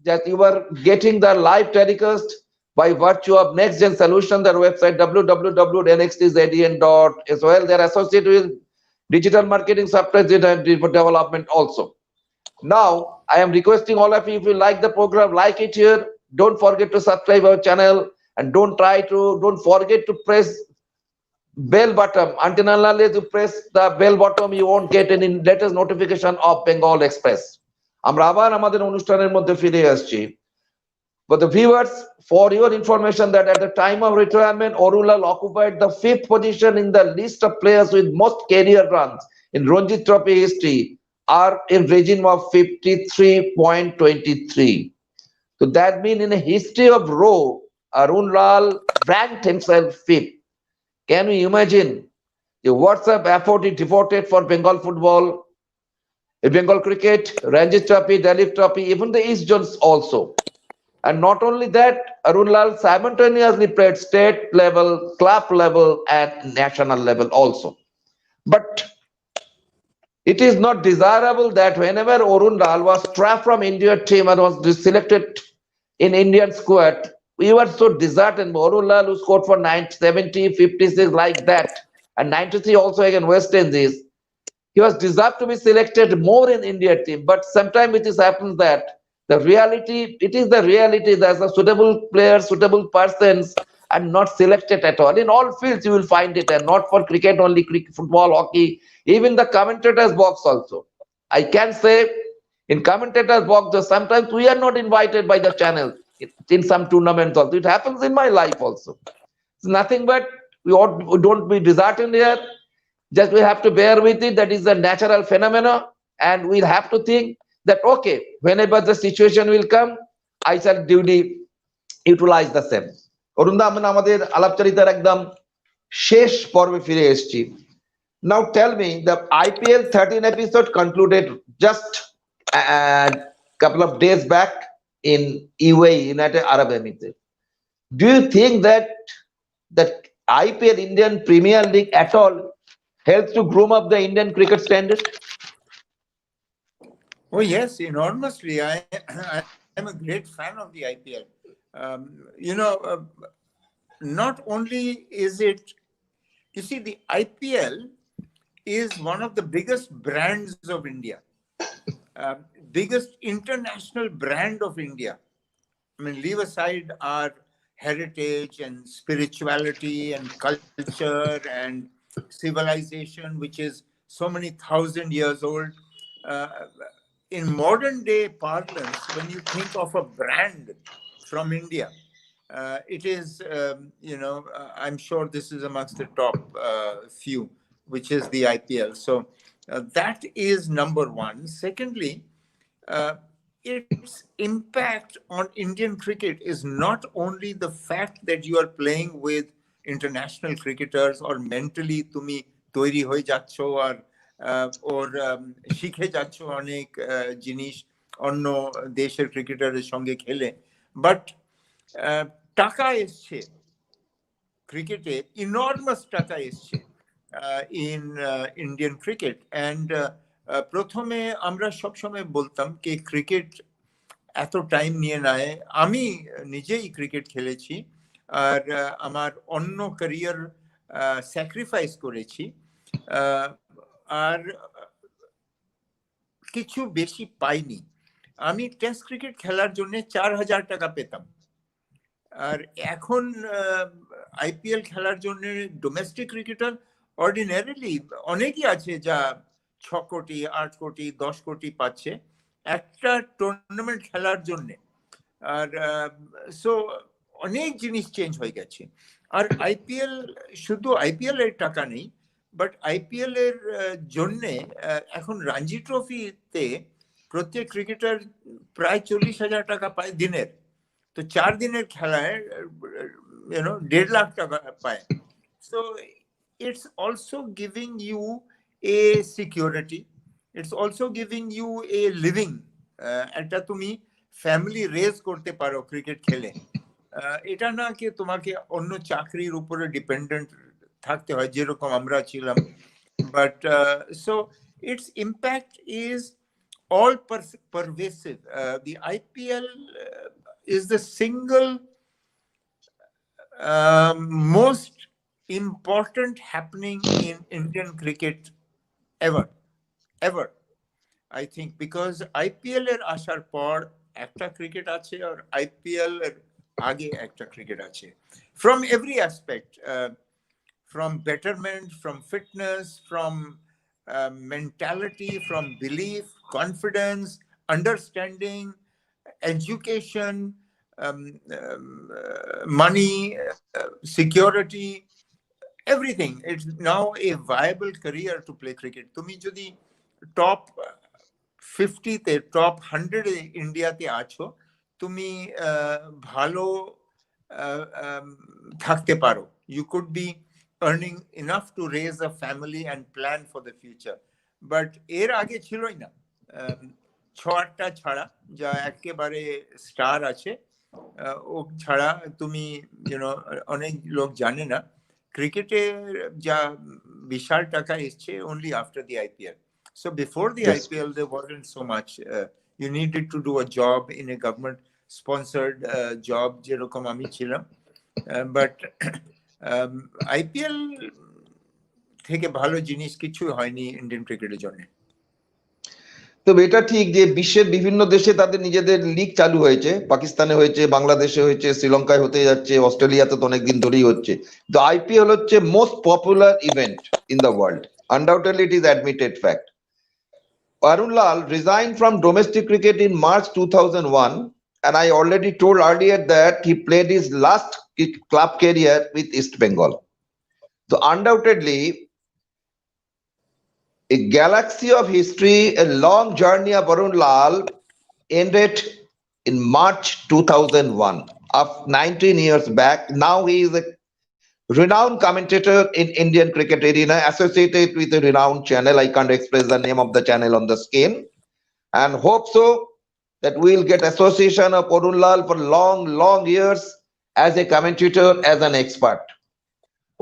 that you are getting the live telecast by virtue of Next Gen Solution, their website www.nxtzadn.sol. They are associated with digital marketing software development also. Now, I am requesting all of you, if you like the program, like it here. Don't forget to subscribe our channel, and don't forget to press bell button. Until unless you press the bell button, you won't get any latest notification of Bengal Express. আমরা আবার আমাদের অনুষ্ঠানের মধ্যে ফিরে আসছি। But the viewers, for your information, that at the time of retirement, Arun Lal occupied the 5th position in the list of players with most career runs in Ranji Trophy history, are in regime of 53.23. So that means in the history of row, Arun Lal ranked himself 5th. Can you imagine the WhatsApp effort he devoted for Bengal football, Bengal cricket, Ranji Trophy, Delhi Trophy, even the East Zones also? And not only that, Arun Lal simultaneously played state level, club level, and national level also. But it is not desirable that whenever Arun Lal was trapped from India team and was selected in Indian squad, we were so disheartened. Arun Lal, who scored for 70, 56 like that, and 93 also against West Indies, he was deserved to be selected more in India team. But sometimes it is happens that the reality, it is the reality, there's a suitable players, suitable persons, and not selected at all. In all fields you will find it, and not for cricket only, cricket, football, hockey, even the commentators box also. I can say in commentators box, sometimes we are not invited by the channel in some tournaments also. It happens in my life also. It's nothing but we don't be disheartened here. Just we have to bear with it. That is a natural phenomena, and we'll have to think that okay, whenever the situation will come, I shall duly utilize the same. অরুণদা, আমরা আমাদের আলাপচারিতার একদম শেষ পর্বে ফিরে এসেছি। Now tell me, the IPL 13 episode concluded just a couple of days back in UAE, United Arab Emirates. Do you think that that IPL, Indian Premier League, at all helps to groom up the Indian cricket standard? Oh yes, enormously. I'm a great fan of the IPL. Not only is it, you see, the IPL is one of the biggest brands of India, biggest international brand of India. I mean, leave aside our heritage and spirituality and culture and civilization, which is so many thousand years old. In modern day parlance, when you think of a brand from India, it is, I'm sure this is amongst the top few, which is the IPL. So that is number one. Secondly, its impact on Indian cricket is not only the fact that you are playing with international cricketers, or mentally tumi তৈরি হয়ে যাচ্ছ আর ওর শিখে যাচ্ছ অনেক জিনিস অন্য দেশের ক্রিকেটারের সঙ্গে খেলে, বাট টাকা এসছে ক্রিকেটে, ইনর্মাস টাকা এসছে ইন ইন্ডিয়ান ক্রিকেট। অ্যান্ড প্রথমে আমরা সবসময় বলতাম কি ক্রিকেট এত টাইম নিয়ে নেয়। আমি নিজেই ক্রিকেট খেলেছি, আর আমার অন্য ক্যারিয়ার স্যাক্রিফাইস করেছি, আর কিছু বেশি পাইনি। আমি টেস্ট ক্রিকেট খেলার জন্য 4,000 টাকা পেতাম, আর এখন আইপিএল খেলার জন্য ডোমেস্টিক ক্রিকেটার অর্ডিনারিলি অনেকই আছে যা 6 কোটি, 8 কোটি, 10 কোটি পাচ্ছে একটা টুর্নামেন্ট খেলার জন্য। আর সো অনেক জিনিস চেঞ্জ হয়ে গেছে। আর আইপিএল, শুধু আইপিএল এর টাকা নেই, বাট আইপিএল এর জন্যে এখন রঞ্জি ট্রফিতে প্রত্যেক ক্রিকেটার প্রায় 40,000 টাকা পায় দিনের। তো 4 দিনের খেলায় 1.5 লাখ টাকা পায়। So it's also giving you a security, it's also giving you a living, একটা তুমি ফ্যামিলি রেজ করতে পারো ক্রিকেট খেলে। এটা না কি তোমাকে অন্য চাকরির উপরে ডিপেন্ডেন্ট থাকতে হয় যেরকম আমরা ছিলাম। But so it's impact is all pervasive. The IPL is the single most important happening in Indian cricket ever, I think, because IPL এর আসার পর একটা ক্রিকেট আছে আর IPL এর আগে একটা ক্রিকেট আছে, from every aspect, from betterment, from fitness, from mentality, from belief, confidence, understanding, education, money, security, everything. It's now a viable career to play cricket. তুমি যদি টপ 50 তে, টপ 100 এ ইন্ডিয়াতে আছো, তুমি ভালো থাকতে পারো। You could be earning enough to raise a family and plan for the future. But এর আগে ছিলই না। 6-8টা ছাড়া যা একেবারে স্টার আছে, ও ছাড়া তুমি অনেক লোক জানে না ক্রিকেটের যা বিশাল টাকা এসছে only after the IPL. So before the Yes. IPL there wasn't so much. You needed to do a job in a government sponsored job যেরকম আমি ছিলাম। But IPL থেকে ভালো জিনিস কিছু হয়নি ইন্ডিয়ান ক্রিকেটের জন্য। তো এটা ঠিক যে বিশ্বের বিভিন্ন দেশে তাদের নিজেদের লিগ চালু হয়েছে, পাকিস্তানে হয়েছে, বাংলাদেশে হয়েছে, শ্রীলঙ্কায় হতে যাচ্ছে, অস্ট্রেলিয়াতে তো অনেকদিন ধরেই হচ্ছে। তো আইপিএল হচ্ছে most popular event in the world, undoubtedly it is admitted fact. Arun Lal resigned from domestic cricket in March 2001, and I already told earlier that he played his last club career with East Bengal. So undoubtedly, a galaxy of history, a long journey of Arun Lal ended in March 2001, of 19 years back. Now he is a renowned commentator in Indian cricket arena, associated with a renowned channel. I can't express the name of the channel on the screen, and hope so that we'll get association of Arun Lal for long years as a commentator, as an expert.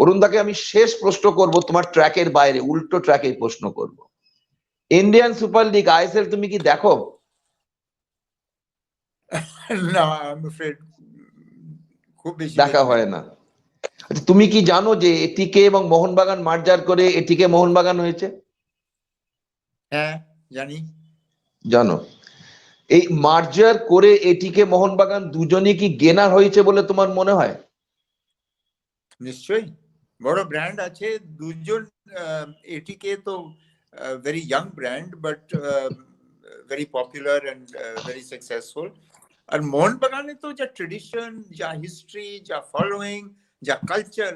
অরুণদাকে আমি শেষ প্রশ্ন করব, তোমার ট্র্যাকের বাইরে উল্টো ট্র্যাকে প্রশ্ন করব। ইন্ডিয়ান সুপার লিগ আইএসএল তুমি কি দেখো? না, I'm afraid খুব বেশি দেখা হয় না। তুমি কি জানো যে এটিকে এবং মোহনবাগান মার্জার করে এটিকে মোহনবাগান হয়েছে? হ্যাঁ জানি। জানো, এই মার্জার করে এটিকে মোহনবাগান দুজনই কি গেনার হয়েছে বলে তোমার মনে হয়? নিশ্চয়ই, বড় ব্র্যান্ড আছে দুজন। এটিকে তো very young brand but very popular and very successful. আর মোহনবাগানে তো যা ট্রেডিশন, যা হিস্ট্রি, যা ফলোইং, যা culture,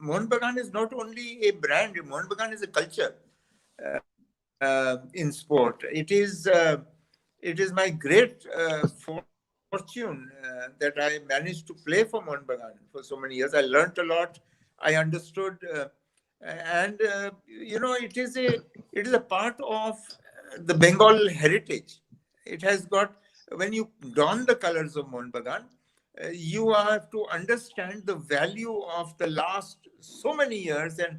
Mohun Bagan is not only a brand, Mohun Bagan is a culture in sport. It is my great fortune that I managed to play for Mohanbagan for so many years. I learned a lot, I understood, and it is a part of the Bengal heritage. It has got, when you don the colors of Mohanbagan, you have to understand the value of the last so many years and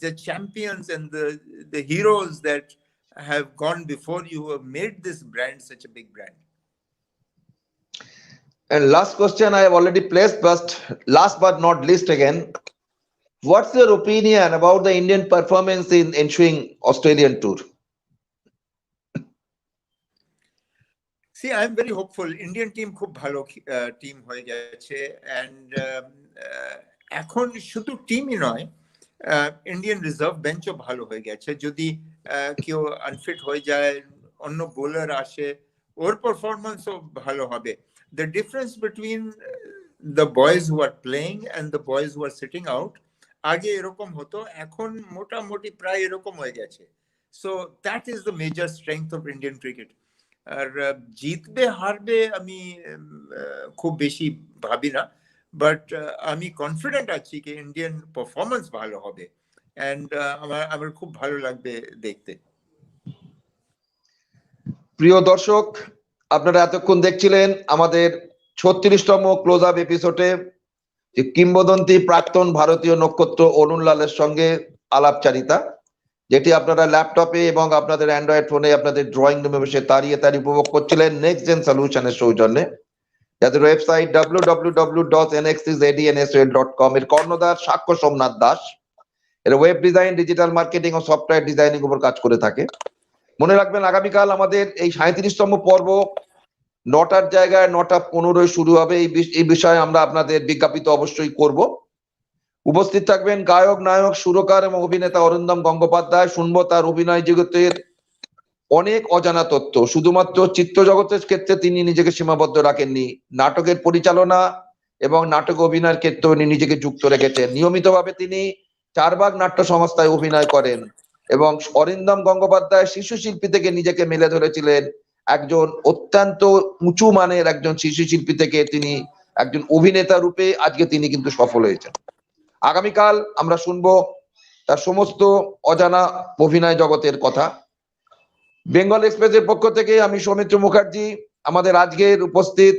the champions and the heroes that have gone before you, have made this brand such a big brand. And last question I have already placed, but last but not least again, what's your opinion about the Indian performance in ensuing Australian tour? See, I'm very hopeful. Indian team খুব ভালো team হয়ে গেছে, and এখন শুধু টিমই নয়, Indian reserve বেঞ্চও ভালো হয়ে গেছে। যদি কেউ আনফিট হয়ে যায়, অন্য বোলার আসে, ওর পারফরমেন্সও ভালো হবে। The difference between the boys who are playing and the boys who are sitting out. আগে এরকম হতো, এখন মোটামুটি প্রায় এরকম হয়ে গেছে। So that is the major strength of Indian cricket. আর জিতবে হারবে আমি খুব বেশি ভাবি না, বাট আমি কনফিডেন্ট আছি যে ইন্ডিয়ান পারফরমেন্স ভালো হবে, অ্যান্ড আমার খুব ভালো লাগবে দেখতে। প্রিয় দর্শক, আপনারা এতক্ষণ দেখছিলেন আমাদের 36তম ক্লোজ আপ এপিসোডে যে কিংবদন্তি প্রাক্তন ভারতীয় নক্ষত্র অরুণ লালের সঙ্গে আলাপচারিতা, যেটি আপনারা ল্যাপটপে এবং আপনাদের অ্যান্ড্রয়েড ফোনে আপনাদের ড্রয়িং রুমে বসে তাড়িয়ে উপভোগ করছিলেন নেক্সট জেন সলিউশনের সৌজন্যে, যাদের ওয়েবসাইট www.nxtsadnsl.com এর কর্ণধার সাক্ষ্য সোমনাথ দাস এর ওয়েব ডিজাইন, ডিজিটাল মার্কেটিং ও সফটওয়্যার ডিজাইনিং উপর কাজ করে থাকে। মনে রাখবেন, আগামীকাল আমাদের এই 37তম পর্ব 9টার জায়গায় 9:15 শুরু হবে। এই বিষয়ে আমরা আপনাদের বিজ্ঞাপিত অবশ্যই করব। উপস্থিত থাকবেন গায়ক, নায়ক, সুরকার এবং অভিনেতা অরিন্দম গঙ্গোপাধ্যায়। শুনবো তার অভিনয় জগতের অনেক অজানা তথ্য। শুধুমাত্র চিত্র জগতের ক্ষেত্রে তিনি নিজেকে সীমাবদ্ধ রাখেননি, নাটকের পরিচালনা এবং নাটক অভিনয়ের ক্ষেত্রে উনি নিজেকে যুক্ত রেখেছেন। নিয়মিতভাবে তিনি চারবাগ নাট্য সংস্থায় অভিনয় করেন এবং অরিন্দম গঙ্গোপাধ্যায় শিশু শিল্পী থেকে নিজেকে মেলে ধরেছিলেন একজন অত্যন্ত উঁচু মানের একজন শিশু শিল্পী থেকে তিনি একজন অভিনেতা রূপে আজকে তিনি কিন্তু সফল হয়েছেন। আগামীকাল আমরা শুনবো তার সমস্ত অজানা অভিনয় জগতের কথা। বেঙ্গল এক্সপ্রেসের পক্ষ থেকে আমি সৌমিত্র মুখার্জি আমাদের আজকের উপস্থিত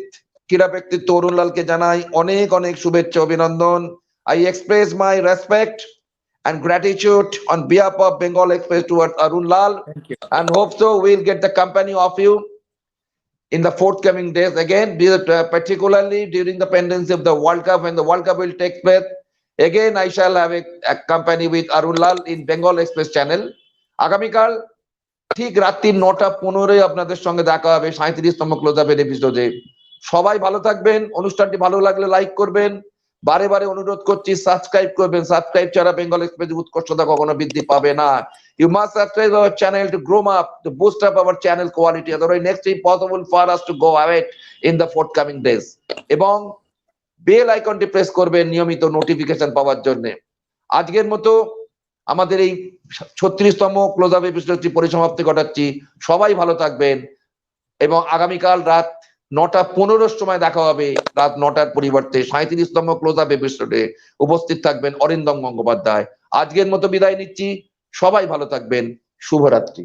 ক্রীড়া ব্যক্তিত্ব অরুণ লালকে জানাই অনেক অনেক শুভেচ্ছা, অভিনন্দন। I express my respect and gratitude on behalf of Bengal Express towards Arun Lal, and hope so we'll get the company of you in the forthcoming days again, particularly during the pendency of the World Cup. When the World Cup will take place again, I shall have a company with Arun Lal in Bengal Express channel. আগামীকাল ঠিক রাত্রি 9:15 আপনাদের সঙ্গে দেখা হবে 37তম close আপের এপিসোডে। সবাই ভালো থাকবেন। অনুষ্ঠানটি ভালো লাগলে লাইক করবেন, বারে বারে অনুরোধ করছি সাবস্ক্রাইব করবেন। সাবস্ক্রাইব ছাড়া বেঙ্গল এক্সপ্রেস উৎকর্ষতা কখনো বৃদ্ধি পাবে না। You must subscribe our channel to grow up, to boost up our channel quality. Otherwise, next impossible for us to go ahead in the forthcoming days. এবং বেল আইকনটি প্রেস করবেন নিয়মিত নোটিফিকেশন পাওয়ার জন্য। আজকের মতো আমাদের এই 36তম ক্লোজ আপ এপিসোডটি পরিসমাপ্তি ঘটাচ্ছি। সবাই ভালো থাকবেন এবং আগামীকাল রাত 9:15 সময় দেখা হবে। রাত 9টার পরিবর্তে 37তম ক্লোজ আপ এপিসোডে উপস্থিত থাকবেন অরিন্দম গঙ্গোপাধ্যায়। আজকের মতো বিদায় নিচ্ছি। সবাই ভালো থাকবেন। শুভরাত্রি।